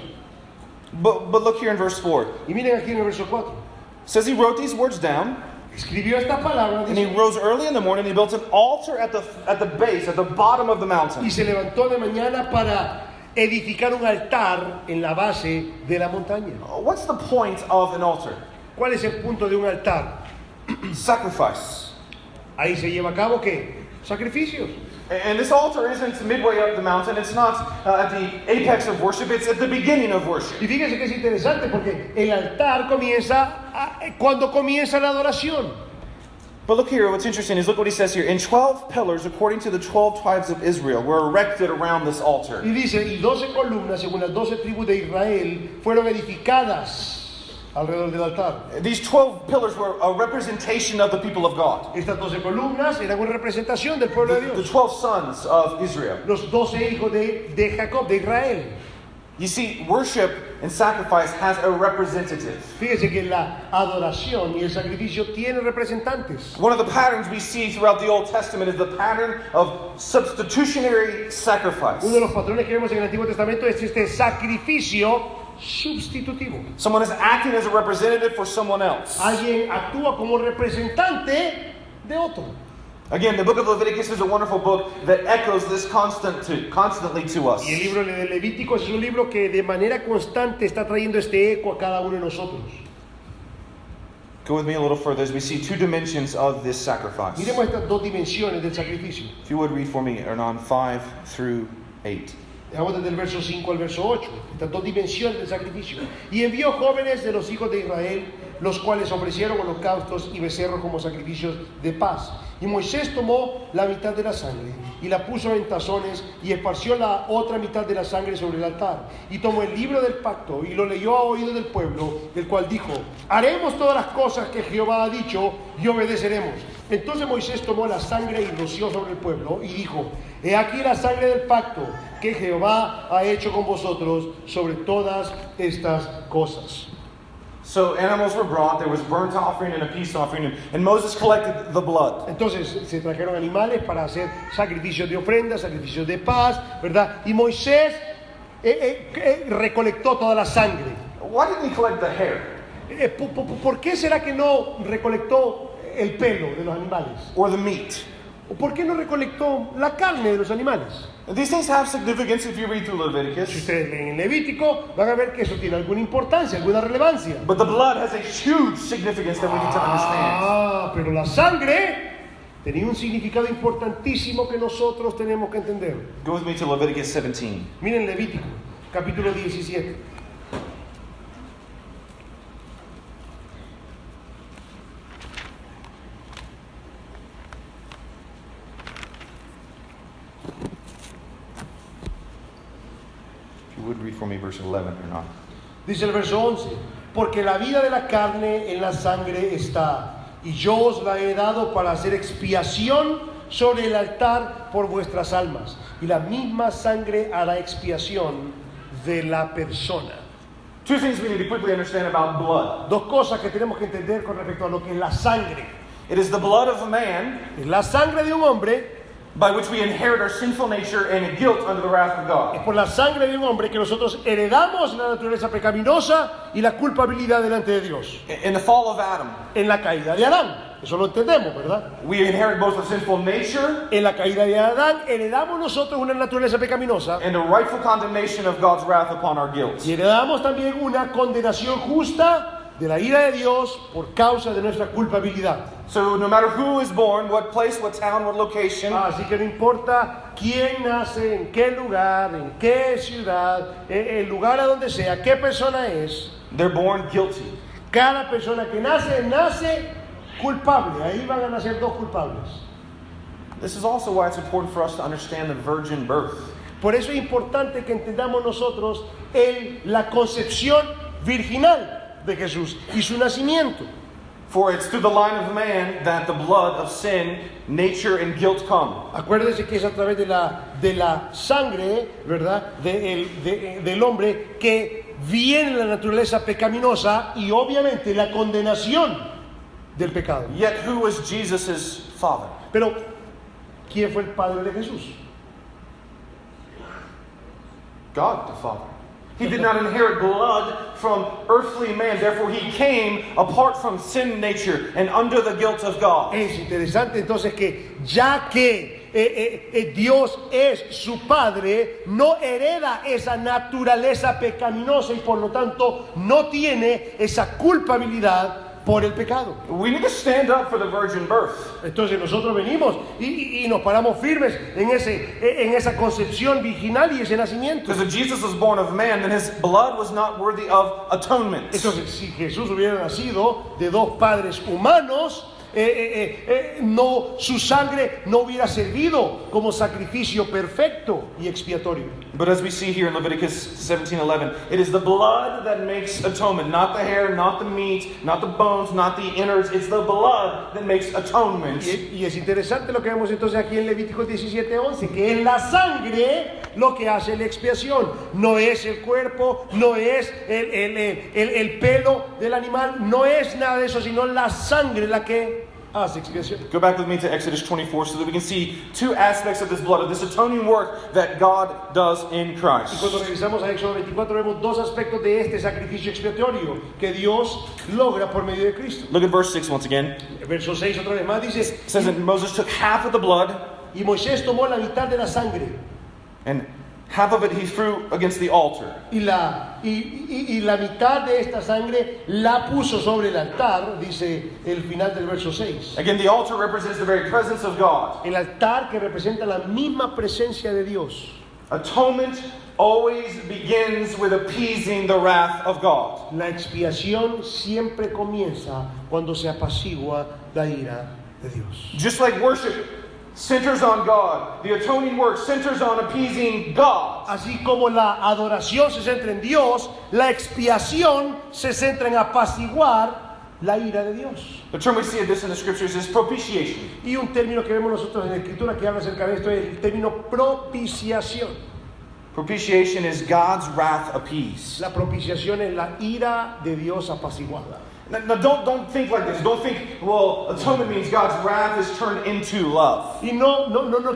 But look here in verse 4.
Y miren aquí en el verso 4.
It says he wrote these words down,
Escribió esta palabra
and he
dice,
rose early in the morning. He built an altar at the base, at the bottom of the mountain.
y se levantó de mañana para edificar un altar en la base de la montaña.
What's the point of an altar?
¿Cuál es el punto de un altar?
Sacrifice.
Ahí se lleva a cabo ¿qué? Sacrificios.
And this altar isn't midway up the mountain. It's not at the apex of worship. It's at the beginning of worship.
Y fíjense que es interesante porque el altar comienza cuando comienza la adoración.
But look here, what's interesting is look what he says here. And 12 pillars, according to the 12 tribes of Israel, were erected around this altar.
Y dice, y 12 columnas, según las 12 tribus de Israel, fueron edificadas alrededor del altar.
These 12 pillars were a representation of the people of God.
Estas 12 columnas eran una representación del pueblo de
The
Dios.
12 sons of Israel.
Los 12 hijos de Jacob, de Israel.
You see, worship and sacrifice has a representative.
Fíjese que la adoración y el sacrificio tienen representantes.
One of the patterns we see throughout the Old Testament is the pattern of substitutionary sacrifice.
Uno de los patrones que vemos en el Antiguo Testamento es este sacrificio sustitutivo.
Someone is acting as a representative for someone else.
Alguien actúa como representante de otro.
Again, the book of Leviticus is a wonderful book that echoes this constantly to us.
Y el libro de Levíticos es un libro que de manera constante está trayendo este eco a cada uno de nosotros.
Go with me a little further as we see two dimensions of this sacrifice.
Miremos estas dos dimensiones del sacrificio.
If you would read for me, Hernan, 5 through 8.
Vamos desde el verso 5 al verso 8, estas dos dimensiones del sacrificio. Y envió jóvenes de los hijos de Israel, los cuales ofrecieron holocaustos y becerros como sacrificios de paz. Y Moisés tomó la mitad de la sangre y la puso en tazones y esparció la otra mitad de la sangre sobre el altar. Y tomó el libro del pacto y lo leyó a oído del pueblo, el cual dijo: haremos todas las cosas que Jehová ha dicho y obedeceremos. Entonces Moisés tomó la sangre y roció sobre el pueblo y dijo: he aquí la sangre del pacto que Jehová ha hecho con vosotros sobre todas estas cosas.
So animals were brought, there was burnt offering and a peace offering, and Moses collected the blood.
Entonces se trajeron animales para hacer sacrificios de ofrenda, sacrificios de paz, ¿verdad? Y Moisés recolectó toda la sangre.
Why didn't he collect the hair?
¿Por qué será que no recolectó el pelo de los animales?
Or the meat?
¿O por qué no recolectó la carne de los animales?
These things have significance if you read through
Si
Leviticus.
ustedes leen en Levítico, van a ver que eso tiene alguna importancia, alguna relevancia.
But the blood has a huge significance that we need to understand.
Ah, pero la sangre tenía un significado importantísimo que nosotros tenemos que entender.
Go with me to Leviticus 17.
Miren Levítico, capítulo 17.
If you would read for me verse 11 or not.
Dice el verso 11, porque la vida de la carne en la sangre está, y yo os la he dado para hacer expiación sobre el altar por vuestras almas, y la misma sangre hará expiación de la persona.
Two things we need to quickly understand about blood.
Dos cosas que tenemos que entender con respecto a lo que es la sangre.
It is the blood of a man
Es la sangre de un hombre,
by which we inherit our sinful nature and guilt under the wrath of
es
God.
por la sangre de un hombre que nosotros heredamos la naturaleza pecaminosa y la culpabilidad delante de Dios.
In the fall of Adam,
En la caída de Adán, eso lo entendemos, ¿verdad?
we inherit both the sinful nature
En la caída de Adán heredamos nosotros una naturaleza pecaminosa
and the rightful condemnation of God's wrath upon our guilt.
y heredamos también una condenación justa de la ira de Dios por causa de nuestra culpabilidad.
So no matter who is born, what place, what town, what location,
Así que no importa quién nace, en qué lugar, en qué ciudad, el lugar a donde sea, qué persona es,
they're born guilty.
cada persona que nace culpable. Ahí van a nacer dos culpables.
This is also why it's important for us to understand the virgin birth.
Por eso es importante que entendamos nosotros la concepción virginal de Jesús y su nacimiento.
For it's through the line of man that the blood of sin, nature, and guilt come.
Acuérdense que es a través de la sangre, ¿verdad? Del hombre que viene la naturaleza pecaminosa y obviamente la condenación del pecado.
Yet who was Jesus' father?
Pero, ¿quién fue el padre de Jesús?
God the Father. He did not inherit blood from earthly man, therefore he came apart from sin nature and under the guilt of God.
Es interesante entonces que ya que Dios es su padre, no hereda esa naturaleza pecaminosa y por lo tanto no tiene esa culpabilidad por el pecado.
We need to stand up for the virgin birth.
Entonces nosotros venimos y nos paramos firmes en esa concepción virginal y ese nacimiento.
Because if Jesus was born of man, then his blood was not worthy of atonement.
Entonces si Jesús hubiera nacido de dos padres humanos, su sangre no hubiera servido como sacrificio perfecto y expiatorio.
But as we see here in Leviticus 17:11, it is the blood that makes atonement, not the hair, not the meat, not the bones, not the innards. It's the blood that makes atonement.
Y es interesante lo que vemos entonces aquí en Levítico 17:11, que es la sangre lo que hace la expiación. No es el cuerpo, no es el pelo del animal, no es nada de eso, sino la sangre la que hace expiación.
Go back with me to Exodus 24 so that we can see two aspects of this blood, of this atoning work that God does in
Y cuando
Christ.
revisamos a Éxodo 24 vemos dos aspectos de este sacrificio expiatorio que Dios logra por medio de Cristo.
Look at verse 6 once again.
El verso 6 otra vez más dice,
It says that Moses took half of the blood
y Moisés tomó la mitad de la sangre
and half of it he threw against the altar.
y la mitad de esta sangre la puso sobre el altar, dice el final del verso 6.
Again, the altar represents the very presence of God.
El altar que representa la misma presencia de Dios.
Atonement always begins with appeasing the wrath of God.
La expiación siempre comienza cuando se apacigua la ira de Dios.
Just like worship centers on God, the atoning work centers on appeasing God.
Así como la adoración se centra en Dios, la expiación se centra en apaciguar la ira de Dios.
The term we see of this in the scriptures is propitiation.
Y un término que vemos nosotros en la Escritura que habla acerca de esto es el término propiciación.
Propitiation is God's wrath appeased.
La propiciación es la ira de Dios apaciguada.
Now don't think like this. Don't think, well, atonement means God's wrath is turned into love.
Y no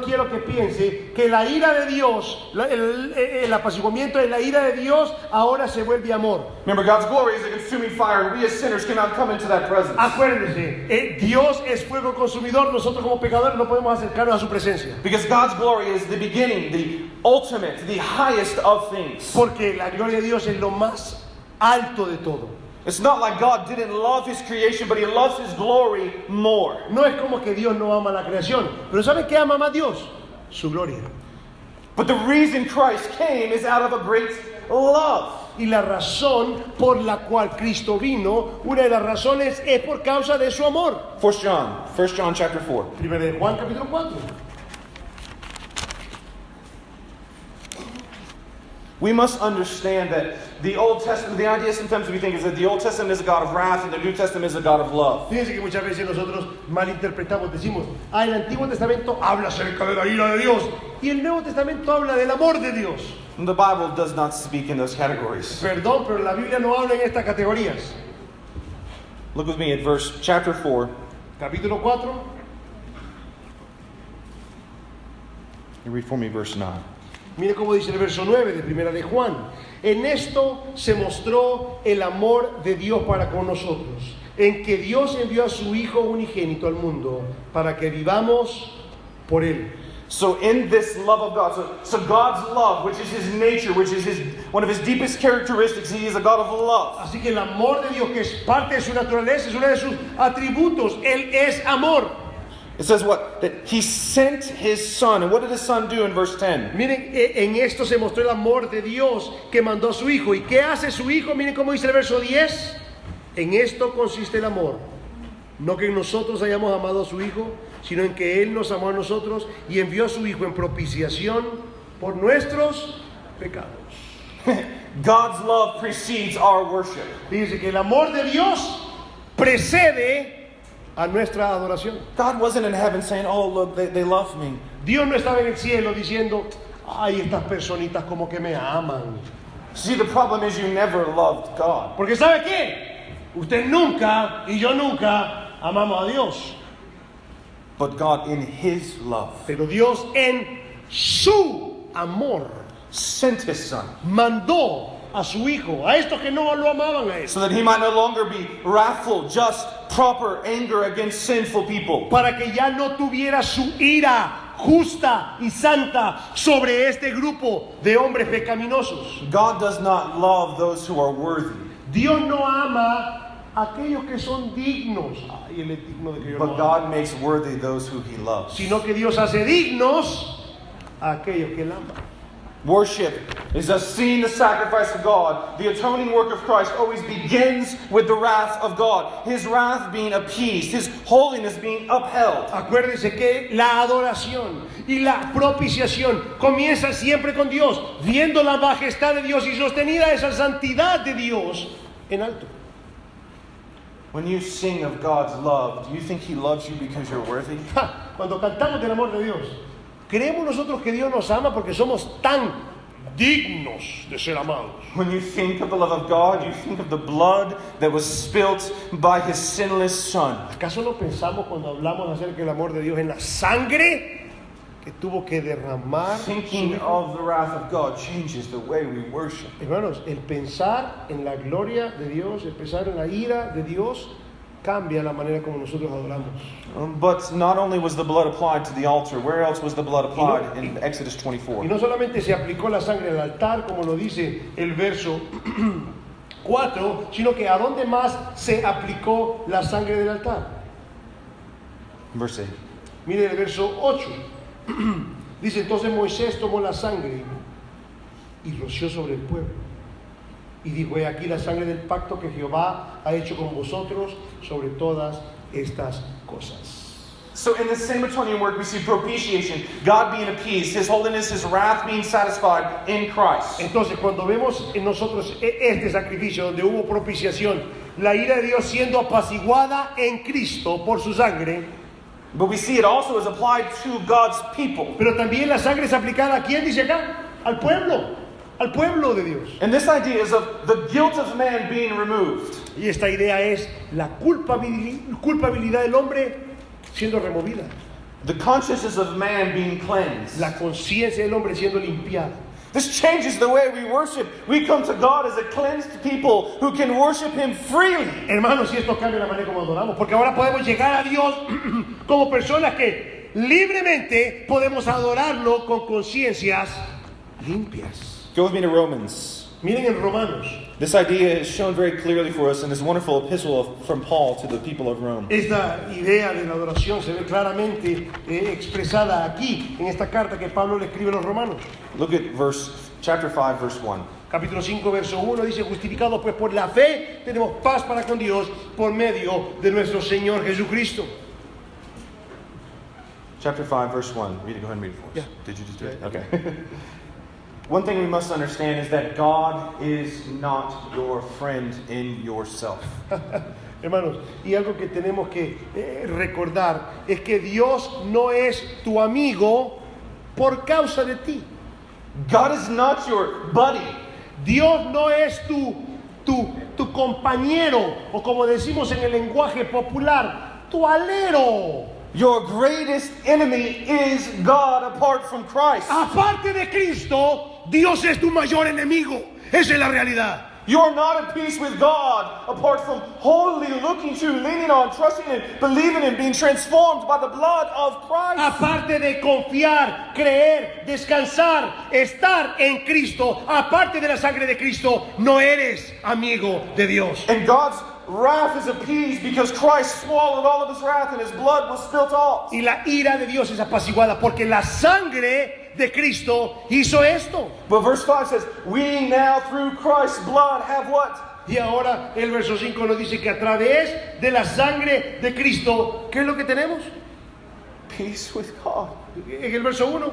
quiero que piense que la ira de Dios, el apaciguamiento de la ira de Dios ahora se vuelve amor.
Remember, God's glory is a consuming fire, and we as sinners cannot come into that presence.
Acuérdense, Dios es fuego consumidor, nosotros como pecadores no podemos acercarnos a su presencia.
Because God's glory is the beginning, the ultimate, the highest of things.
Porque la gloria de Dios es lo más alto de todo.
It's not like God didn't love His creation, but He loves His glory more.
No es como que Dios no ama la creación, pero ¿saben qué ama más Dios? Su gloria.
But the reason Christ came is out of a great love.
Y la razón por la cual Cristo vino, una de las razones es por causa de su amor.
1 John chapter 4.
Primera de Juan capítulo 4.
We must understand that the Old Testament, the idea sometimes we think is that the Old Testament is a God of wrath and the New Testament is a God of love.
Fíjense que muchas veces nosotros malinterpretamos, decimos, el Antiguo Testamento habla acerca de la ira de Dios y el Nuevo Testamento habla del amor de Dios.
And the Bible does not speak in those categories.
Perdón, pero la Biblia no habla en estas categorías.
Look with me at chapter 4.
Capítulo 4.
You read for me verse 9.
Mire cómo dice el verso 9 de Primera de Juan. En esto se mostró el amor de Dios para con nosotros, en que Dios envió a su Hijo unigénito al mundo para que vivamos por Él.
So in this love of God, so God's love, which is His nature, which is one of His deepest characteristics, He is a God of love.
Así que el amor de Dios, que es parte de su naturaleza, es uno de sus atributos. Él es amor.
It says what? That He sent His Son. And what did His Son do in verse 10?
Miren, en esto se mostró el amor de Dios que mandó a su Hijo. ¿Y qué hace su Hijo? Miren cómo dice el verso 10. En esto consiste el amor. No que nosotros hayamos amado a su Hijo, sino en que Él nos amó a nosotros y envió a su Hijo en propiciación por nuestros pecados.
God's love precedes our worship.
Dice que el amor de Dios precede a nuestra adoración.
God wasn't in heaven saying, oh, look, they love me.
Dios no estaba en el cielo diciendo, ay, estas personitas como que me aman.
See, the problem is you never loved God.
Porque ¿sabe qué? Usted nunca y yo nunca amamos a Dios.
But God in His love
Pero Dios en su amor
sent His Son
mandó a su Hijo, a estos que no lo amaban a Él,
so that He might no longer be wrathful, just, proper anger against sinful people.
para que ya no tuviera su ira justa y santa sobre este grupo de hombres pecaminosos.
God does not love those who are worthy,
Dios no ama a aquellos que son dignos. Ay, Él es digno de que yo
but
lo ame.
God makes worthy those who He loves.
Sino que Dios hace dignos a aquellos que Él ama.
Worship is us seeing the sacrifice of God. The atoning work of Christ always begins with the wrath of God. His wrath being appeased, His holiness being upheld.
Acuérdense que la adoración y la propiciación comienza siempre con Dios, viendo la majestad de Dios y sostenida esa santidad de Dios en alto.
When you sing of God's love, do you think He loves you because you're worthy?
Cuando cantamos del amor de Dios, creemos nosotros que Dios nos ama porque somos tan dignos de ser amados.
When you think of the love of God, you think of the blood that was spilt by His sinless Son.
¿Acaso no pensamos cuando hablamos acerca del amor de Dios en la sangre que tuvo que derramar su
Thinking
Hijo?
of the wrath of God changes the way we worship.
Hermanos, el pensar en la gloria de Dios, el pensar en la ira de Dios, cambia la manera como nosotros adoramos.
But not only was the blood applied to the altar, where else was the blood applied in Exodus 24?
Y no solamente se aplicó la sangre al altar, como lo dice el verso 4, sino que a dónde más se aplicó la sangre del altar.
Verse 8.
Mire el verso 8. Dice, entonces Moisés tomó la sangre y roció sobre el pueblo. Y dijo, he aquí la sangre del pacto que Jehová ha hecho con vosotros sobre todas estas cosas.
So in the same atoning work we see propitiation, God being appeased, His holiness, His wrath being satisfied in Christ.
Entonces, cuando vemos en nosotros este sacrificio donde hubo propiciación, la ira de Dios siendo apaciguada en Cristo por su sangre,
But we see it also is applied to God's people.
pero también la sangre es aplicada ¿a quién dice acá? Al pueblo. al pueblo de Dios.
And this idea is of the guilt of man being removed.
Y esta idea es la culpabilidad del hombre siendo removida.
The consciousness of man being cleansed.
La conciencia del hombre siendo limpiada.
This changes the way we worship. We come to God as a cleansed people who can worship Him freely.
Hermanos, y esto cambia la manera como adoramos, porque ahora podemos llegar a Dios como personas que libremente podemos adorarlo con conciencias limpias.
Go with me to Romans.
Miren en Romanos.
This idea is shown very clearly for us in this wonderful epistle from Paul to the people of Rome.
Esta idea de la adoración se ve claramente expresada aquí, en esta carta que Pablo le escribe a los romanos.
Look at chapter 5, verse 1.
Capítulo 5, verso 1 dice: justificados pues por la fe, tenemos paz para con Dios por medio de nuestro Señor Jesucristo.
Chapter 5, verse 1. Read it, go ahead and read it for us.
Yeah.
Did you just do it?
Yeah.
Okay. One thing we must understand is that God is not your friend in yourself.
Hermanos, y algo que tenemos que recordar es que Dios no es tu amigo por causa de ti.
God is not your buddy.
Dios no es tu compañero, o como decimos en el lenguaje popular, tu alero.
Your greatest enemy is God apart from Christ.
Aparte de Cristo, Dios es tu mayor enemigo. Esa es la realidad.
You're not at peace with God apart from wholly looking to, leaning on, trusting in, believing in, being transformed by the blood of Christ.
Aparte de confiar, creer, descansar, estar en Cristo, aparte de la sangre de Cristo, no eres amigo de Dios.
And God's wrath is appeased because Christ swallowed all of his wrath and his blood was spilt off.
Y la ira de Dios es apaciguada porque la sangre de Cristo hizo esto.
But verse 5 says, we now through Christ's blood have what?
Y ahora el verso 5 nos dice que a través de la sangre de Cristo, ¿qué es lo que tenemos?
Peace with God.
En el verso 1,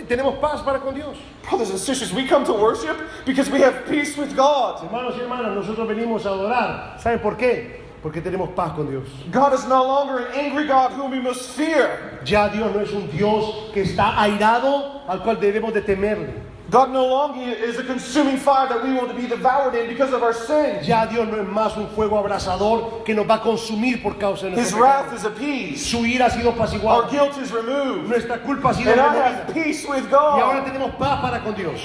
tenemos paz para con Dios.
Brothers and sisters, we come to worship because we have peace with God.
Hermanos y hermanas, nosotros venimos a adorar. ¿Saben por qué? Porque tenemos paz con Dios.
God is no longer an angry God whom we must fear.
Ya Dios no es un Dios que está airado al cual debemos de temerle.
God no longer is a consuming fire that we want to be devoured in because of our sins.
Ya Dios no es más un fuego abrasador que nos va a consumir por causa de
His
nuestro
wrath
pecado.
is appeased.
Su ira ha sido
Our
apaciguada.
guilt is removed.
Nuestra culpa ha sido
And I
removida.
have peace with
Y ahora
God.
tenemos paz para con Dios.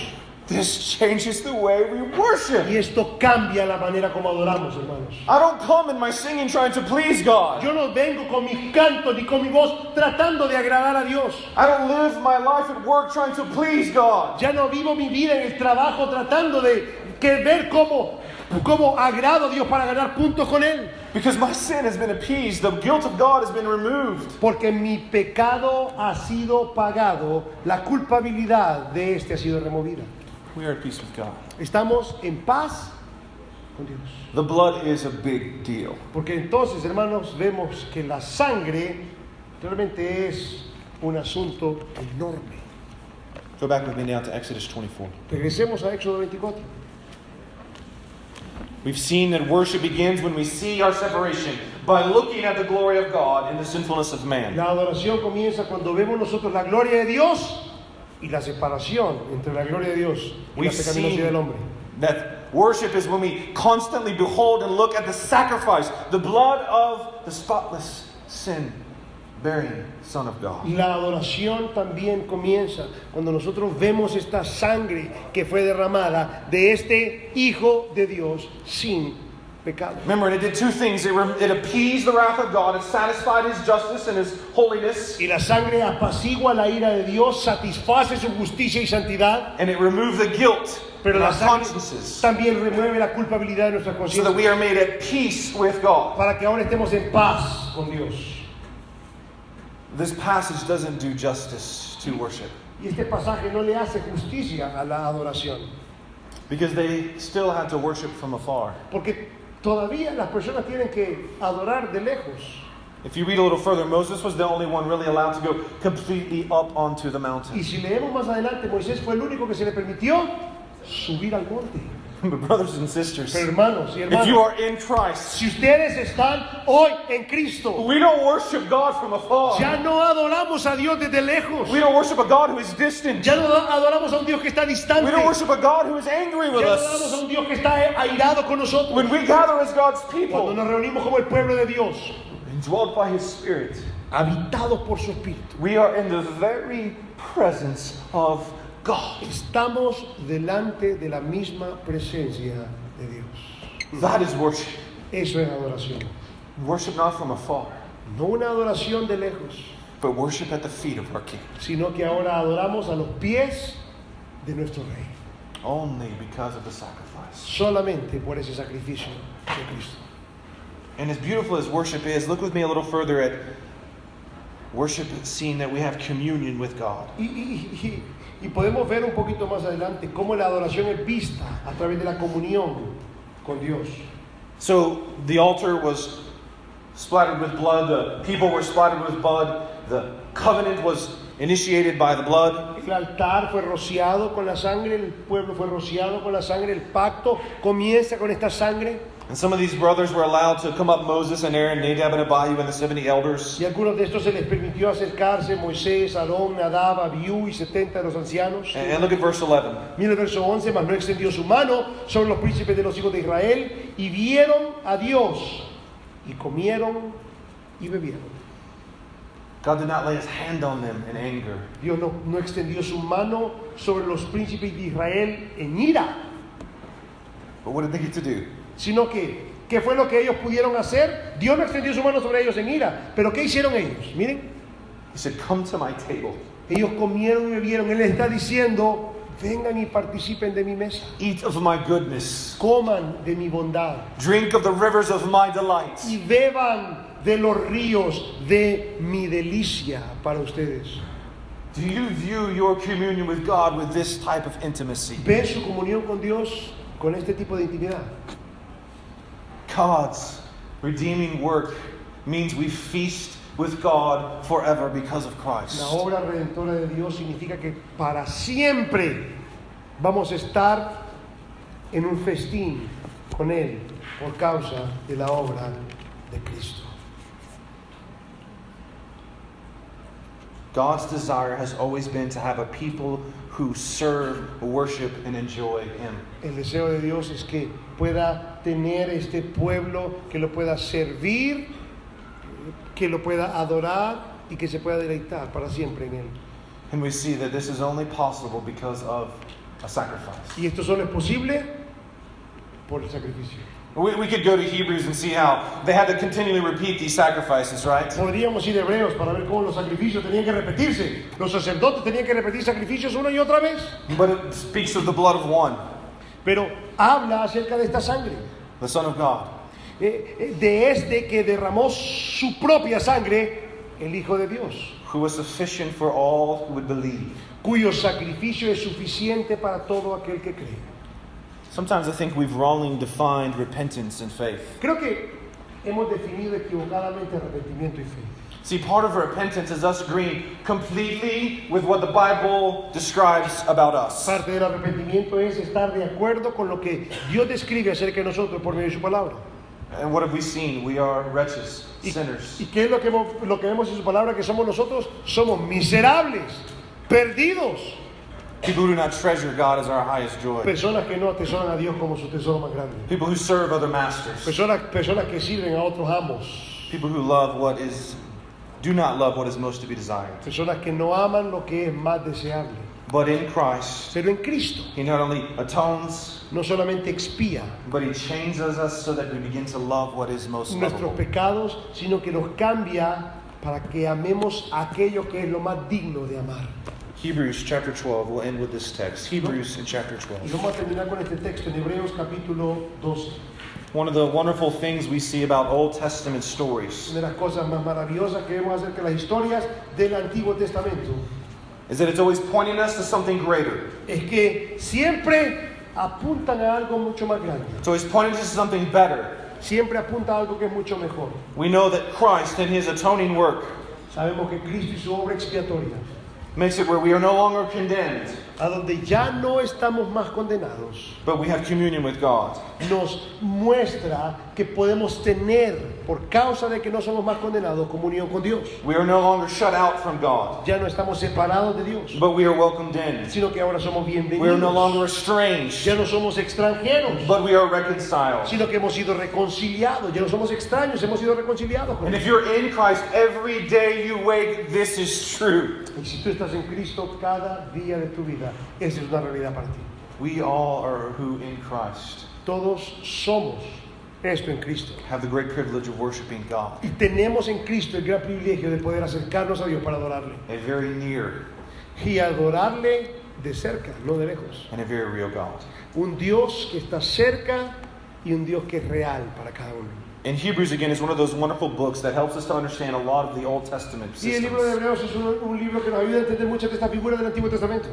This changes the way we worship.
Y esto cambia la manera como adoramos, hermanos.
I don't come in my singing trying to please God.
Yo no vengo con mis cantos ni con mi voz tratando de agradar a Dios.
I don't live my life at work trying to please God.
Ya no vivo mi vida en el trabajo tratando de ver cómo agrado a Dios para ganar puntos con Él.
Because my sin has been appeased. The guilt of God has been removed.
Porque mi pecado ha sido pagado, la culpabilidad de este ha sido removida.
We are at peace with God.
Estamos en paz con Dios.
The blood is a big deal.
Porque entonces, hermanos, vemos que la sangre realmente es un asunto enorme.
Go back with me now to Exodus 24.
Regresemos a Éxodo 24.
We've seen that worship begins when we see our separation by looking at the glory of God and the sinfulness of man.
La adoración comienza cuando vemos nosotros la gloria de Dios y la separación entre la gloria de Dios y la
We've
pecaminosidad del hombre.
seen that worship is when we constantly behold and look at the sacrifice, the blood of the spotless, sin-bearing Son of God.
La adoración también comienza cuando nosotros vemos esta sangre que fue derramada de este Hijo de Dios sin pecado.
Remember, it did two things. It appeased the wrath of God. It satisfied His justice and His holiness.
Y la sangre apacigua la ira de Dios, satisface su justicia y santidad,
And it removed the guilt
pero
in
la
our
sangre
consciences
también remueve la culpabilidad de nuestra
so
conciencia
that we are made at peace with God.
para que ahora estemos en paz con Dios.
This passage doesn't do justice to worship
Y este pasaje no le hace justicia a la adoración,
because they still had to worship from afar.
porque todavía las personas tienen que adorar de lejos.
If you read a little further, Moses was the only one really allowed to go completely up onto the
Y
mountain.
si leemos más adelante, Moisés fue el único que se le permitió subir al monte.
But brothers and sisters,
Pero hermanos y
if you
hermanas,
are in Christ,
si ustedes están hoy en Cristo,
we don't worship God from afar.
ya no adoramos a Dios desde lejos.
We don't worship a God who is distant.
Ya no adoramos a un Dios que está distante.
We don't worship a God who is angry with
Ya no adoramos a
us.
un Dios que está airado con nosotros.
When we gather as God's
Cuando
people,
nos reunimos como el pueblo de Dios,
indwelled by His Spirit,
habitados por su Espíritu,
we are in the very presence of God.
estamos delante de la misma presencia de Dios.
That is worship.
Eso es adoración.
Worship not from afar,
No una adoración de lejos,
but worship at the feet of our King.
sino que ahora adoramos a los pies de nuestro Rey.
Only because of the sacrifice.
Solamente por ese sacrificio de Cristo.
And as beautiful as worship is, look with me a little further at worship, seeing that we have communion with God.
Y podemos ver un poquito más adelante cómo la adoración es vista a través de la comunión con Dios.
So the altar was splattered with blood, the people were splattered with blood, the covenant was initiated by the blood.
El altar fue rociado con la sangre, el pueblo fue rociado con la sangre, el pacto comienza con esta sangre.
And some of these brothers were allowed to come up, Moses and Aaron, Nadab and Abihu, and the 70 elders.
Y a algunos de estos se les permitió acercarse, Moisés, Aarón, Nadab, Abiú y 70 de los ancianos.
And look at verse 11.
Mira el verso 11, mas no extendió su mano sobre los príncipes de los hijos de Israel y vieron a Dios y comieron y bebieron.
God did not lay His hand on them in anger.
Dios no extendió su mano sobre los príncipes de Israel en ira,
But what did they get to do?
sino que, ¿qué fue lo que ellos pudieron hacer? Dios no extendió su mano sobre ellos en ira, pero ¿qué hicieron ellos? Miren,
He said, come to my table.
ellos comieron y bebieron. Él les está diciendo, vengan y participen de mi mesa,
Eat of my goodness.
coman de mi bondad
Drink of the rivers of my delight.
y beban de los ríos de mi delicia para ustedes.
Do you view your communion with God with this type of intimacy?
¿Ven su comunión con Dios con este tipo de intimidad?
God's redeeming work means we feast with God forever because of Christ.
La obra redentora de Dios significa que para siempre vamos a estar en un festín con Él por causa de la obra de Cristo.
God's desire has always been to have a people who serve, worship, and enjoy Him.
El deseo de Dios es que pueda tener este pueblo, que lo pueda servir, que lo pueda adorar y que se pueda deleitar para siempre en Él.
And we see that this is only possible because of a sacrifice.
Y esto solo es posible por el sacrificio.
We could go to Hebrews and see how they had to continually repeat these sacrifices, right?
Podríamos ir a Hebreos para ver cómo los sacrificios tenían que repetirse. Los sacerdotes tenían que repetir sacrificios una y otra vez.
But it speaks of the blood of one,
Pero habla acerca de esta sangre.
the Son of God.
De este que derramó su propia sangre, el Hijo de Dios,
Who was sufficient for all who would believe.
cuyo sacrificio es suficiente para todo aquel que cree.
Sometimes I think we've wrongly defined repentance and faith.
Creo que hemos definido equivocadamente arrepentimiento y fe.
See, part of repentance is us agreeing completely with what the Bible describes about us.
Parte del arrepentimiento es estar de acuerdo con lo que Dios describe acerca de nosotros por medio de su palabra.
And what have we seen? We are wretches, sinners.
¿Y qué es lo que vemos en su palabra que somos nosotros? Somos miserables, perdidos.
People who do not treasure God as our highest joy.
Personas que no atesoran a Dios como su tesoro más grande.
People who serve other masters.
Personas que sirven a otros amos.
People who do not love what is most to be desired.
Personas que no aman lo que es más deseable.
But in Christ,
Pero en Cristo
He not only atones,
no solamente expía
but He changes us so that we begin to love what is most
nuestros
lovable.
pecados, sino que nos cambia para que amemos aquello que es lo más digno de amar.
Hebrews chapter 12, we'll end with this text. Hebrews in chapter
Y
12.
vamos a terminar con este texto en Hebreos capítulo 12.
One of the wonderful things we see about Old Testament stories
Una de las cosas más maravillosas que vemos acerca de las historias del Antiguo Testamento
is that it's always pointing us to something greater.
es que siempre apuntan a algo mucho más grande.
It's always pointing us to something better.
Siempre apunta a algo que es mucho mejor.
We know that Christ and His atoning work
Sabemos que Cristo y su obra expiatoria
makes it where we are no longer condemned,
a donde ya no estamos más condenados,
but we have communion with God.
nos muestra que podemos tener, por causa de que no somos más condenados, comunión con Dios.
We are no longer shut out from God,
Ya no estamos separados de Dios,
but we are welcomed in.
sino que ahora somos
We are no
bienvenidos.
longer estranged,
Ya no somos extranjeros,
but we are reconciled.
sino que hemos sido reconciliados. Ya no somos extraños, hemos sido reconciliados con
And
Él.
if you're in Christ, every day you wake, this is true.
Y si tú estás en Cristo cada día de tu vida, esa es una realidad para ti.
We all are who in Christ
Todos somos esto en Cristo.
have the great privilege of worshiping God,
Y tenemos en Cristo el gran privilegio de poder acercarnos a Dios para adorarle.
a very near
Y adorarle de cerca, no de lejos.
and a very real God.
Un Dios que está cerca y un Dios que es real para cada uno.
And Hebrews, again, is one of those wonderful books that helps us to understand a lot of the Old Testament
Y el libro de
systems.
Hebreos es un libro que nos ayuda a entender muchas de estas figuras del Antiguo Testamento.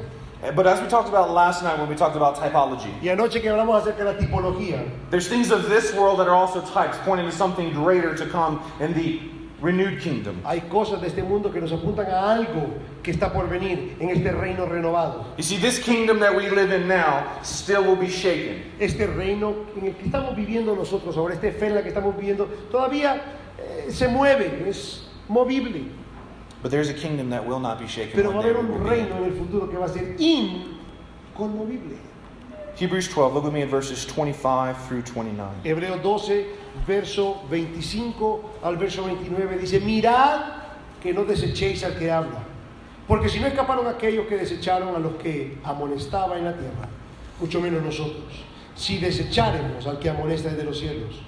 But as we talked about last night when we talked about typology,
Y anoche que hablamos acerca de la tipología,
there's things of this world that are also types pointing to something greater to come in the renewed kingdom.
hay cosas de este mundo que nos apuntan a algo que está por venir en este reino renovado.
You see, this kingdom that we live in now still will be shaken.
Este reino en el que estamos viviendo nosotros ahora, esta esfera en la que estamos viviendo, todavía se mueve, es movible.
But there's a kingdom that will not be shaken.
Pero va a
One day
haber
we
un
will be in.
reino en el futuro que va a ser inconmovible.
Hebrews 12, look with me at verses 25 through 29.
Hebreos 12, verso 25 al verso 29 dice: mirad que no desechéis al que habla, porque si no escaparon aquellos que desecharon a los que amonestaba en la tierra, mucho menos nosotros, si desecháremos al que amonesta desde los cielos,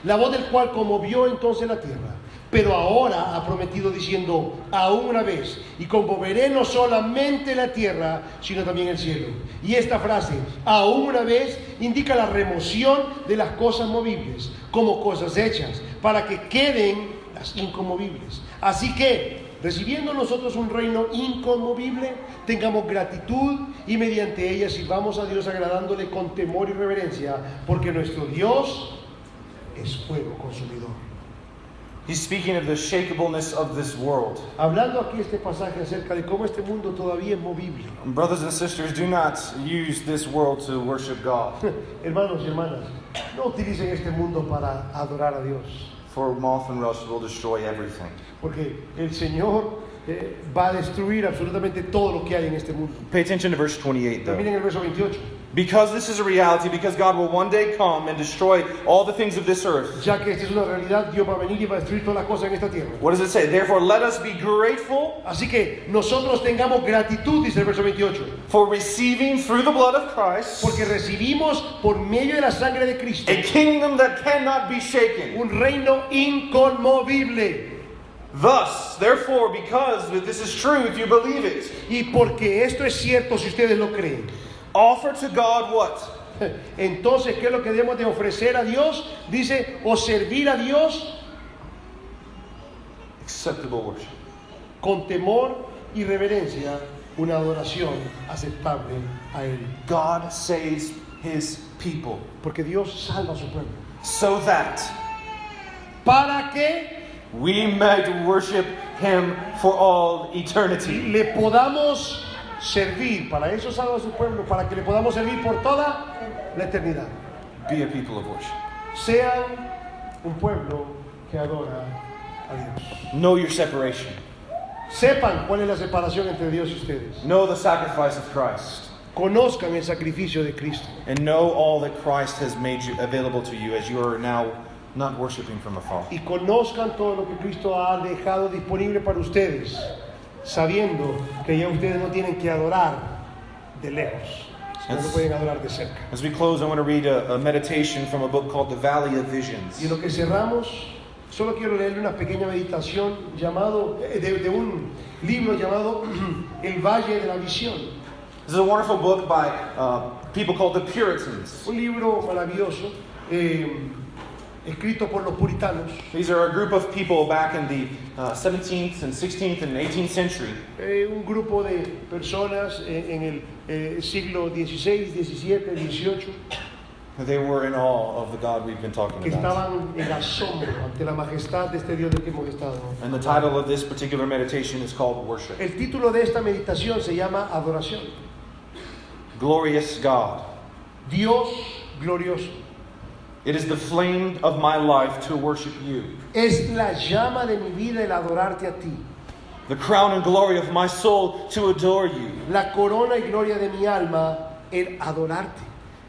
la voz del cual conmovió entonces la tierra, pero ahora ha prometido diciendo: aún una vez, y conmoveré no solamente la tierra, sino también el cielo. Y esta frase, aún una vez, indica la remoción de las cosas movibles como cosas hechas, para que queden las inconmovibles. Así que, recibiendo nosotros un reino inconmovible, tengamos gratitud y mediante ella sirvamos a Dios agradándole con temor y reverencia, porque nuestro Dios es fuego consumidor.
He's speaking of the shakeableness of this world.
Hablando aquí este pasaje acerca de cómo este mundo todavía es movible.
Brothers and sisters, do not use this world to worship God,
Hermanos y hermanas, no utilicen este mundo para adorar a Dios,
for moth and rust will destroy everything.
porque el Señor va a destruir absolutamente todo lo que hay en este mundo.
Pay attention to verse 28, though.
Miren el verso 28.
Because this is a reality, because God will one day come and destroy all the things of this earth.
Ya que esta es una realidad, Dios va a venir y va a destruir todas las cosas en esta tierra.
What does it say? Therefore, let us be grateful
Así que nosotros tengamos gratitud, dice el verso 28,
for receiving through the blood of Christ
porque recibimos por medio de la sangre de Cristo
a kingdom that cannot be shaken.
un reino inconmovible.
Thus, therefore, because this is true, if you believe it,
Y porque esto es cierto si ustedes lo creen,
offer to God what?
entonces, ¿qué es lo que debemos de ofrecer a Dios? Dice, o servir a Dios
Acceptable worship.
con temor y reverencia, una adoración aceptable a Él.
God saves his people
Porque Dios salva a su pueblo.
so that
Para que
we might worship him for all eternity.
le podamos servir, para eso salva a su pueblo, para que le podamos servir por toda la eternidad.
Be a people of worship.
Sean un pueblo que adora a Dios.
Know your separation.
Sepan cuál es la separación entre Dios y ustedes.
Know the sacrifice of Christ.
Conozcan el sacrificio de Cristo.
And know all that Christ has made you available to you as you are now not worshiping from afar.
Y conozcan todo lo que Cristo ha dejado disponible para ustedes, sabiendo que ya ustedes no tienen que adorar de lejos, sino que pueden adorar de cerca.
As we close, I want to read a meditation from a book called The Valley of Visions.
Y en lo que cerramos, solo quiero leerle una pequeña meditación de un libro llamado El Valle de la Visión.
This is a wonderful book by people called the Puritans.
Un libro maravilloso, escrito por los puritanos.
These are a group of people back in the 17th and 16th and 18th century.
Un grupo de personas en el siglo XVI, XVII, XVIII,
They were in awe of the God we've been talking
que
about.
estaban en asombro ante la majestad de este Dios del que hemos estado.
And the title of this particular meditation is called Worship.
El título de esta meditación se llama Adoración.
glorious God.
Dios glorioso.
It is the flame of my life to worship you.
Es la llama de mi vida el adorarte a ti.
The crown and glory of my soul to adore you.
La corona y gloria de mi alma el adorarte.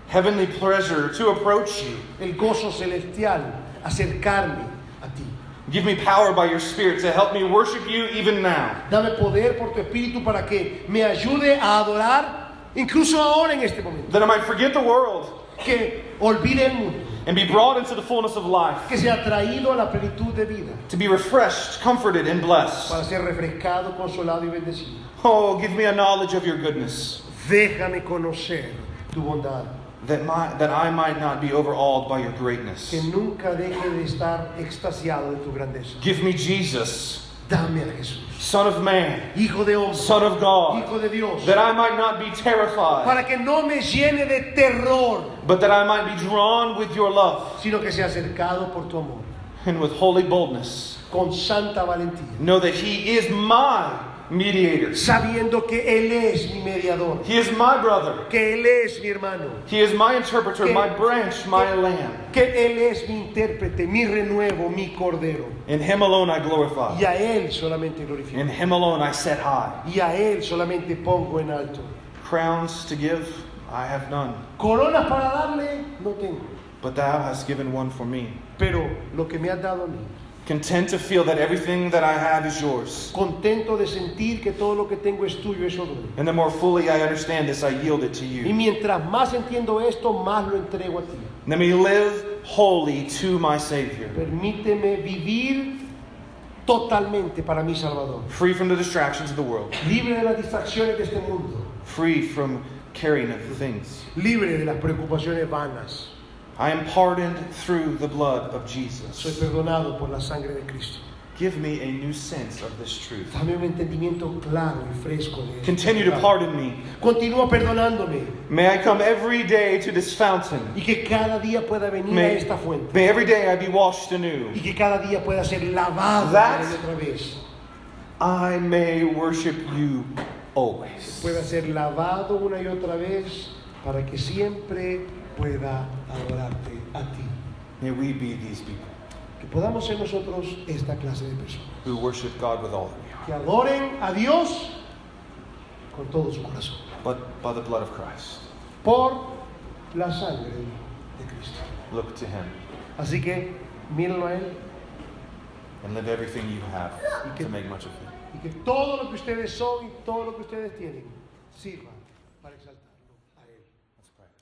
Heavenly pleasure to approach you.
El gozo celestial acercarme a ti.
Give me power by your Spirit to help me worship you even now.
Dame poder por tu espíritu para que me ayude a adorar incluso ahora en este momento.
That I might forget the world
Que olvide el mundo.
and be brought into the fullness of life.
Que sea traído a la plenitud de vida.
To be refreshed, comforted, and blessed.
Para ser refrescado, consolado y bendecido.
Oh, give me a knowledge of your goodness.
Déjame conocer tu bondad.
That I might not be overawed by your greatness.
Que nunca deje de estar extasiado de tu grandeza.
Give me Jesus,
Dame a Jesús.
Son of Man,
Hijo de hombre.
Son of God.
Hijo de Dios.
That I might not be terrified,
Para que no me llene de terror,
but that I might be drawn with your love,
sino que sea acercado por tu amor.
and with holy boldness
Con santa valentía.
know that He is my mediator.
Sabiendo que Él es mi mediador.
He is my brother.
Que Él es mi hermano.
He is my interpreter, my branch, my lamb.
Que Él es mi intérprete, mi renuevo, mi cordero.
In Him alone I glorify.
Y a Él solamente glorifico.
In Him alone I set high.
Y a Él solamente pongo en alto.
Crowns to give, I have none.
Coronas para darle, no tengo.
But Thou hast given one for me.
Pero lo que me has dado a mí.
Content to feel that everything that I have is yours.
Contento de sentir que todo lo que tengo es tuyo, eso doy.
And the more fully I understand this, I yield it to
Y
you.
mientras más entiendo esto, más lo entrego a ti.
Let me live wholly to my Savior,
Permíteme vivir totalmente para mi Salvador.
free from the distractions of the world,
Libre de las distracciones de este mundo.
free from carrying of things.
Libre de las preocupaciones vanas.
I am pardoned through the blood of
Soy
Jesus.
perdonado por la sangre de Cristo.
Give me a new sense of this truth.
Dame un entendimiento claro y fresco de esto.
Continue to pardon me.
Continúa perdonándome.
May I come every day to this fountain.
Y que cada día pueda venir a esta fuente.
May every day I be washed anew.
Y que cada día pueda ser lavado
That-
una y otra vez.
I may worship you always.
Pueda ser lavado una y otra vez para que siempre pueda adorarte a ti.
May we be these people
Que podamos ser nosotros esta clase de personas.
who worship God with all of you,
Que adoren a Dios con todo su corazón.
but by the blood of Christ.
Por la sangre de Cristo.
Look to Him
Así que mírenlo a Él
and live everything you have to make much of Him.
y que todo lo que ustedes son y todo lo que ustedes tienen sirva para exaltar.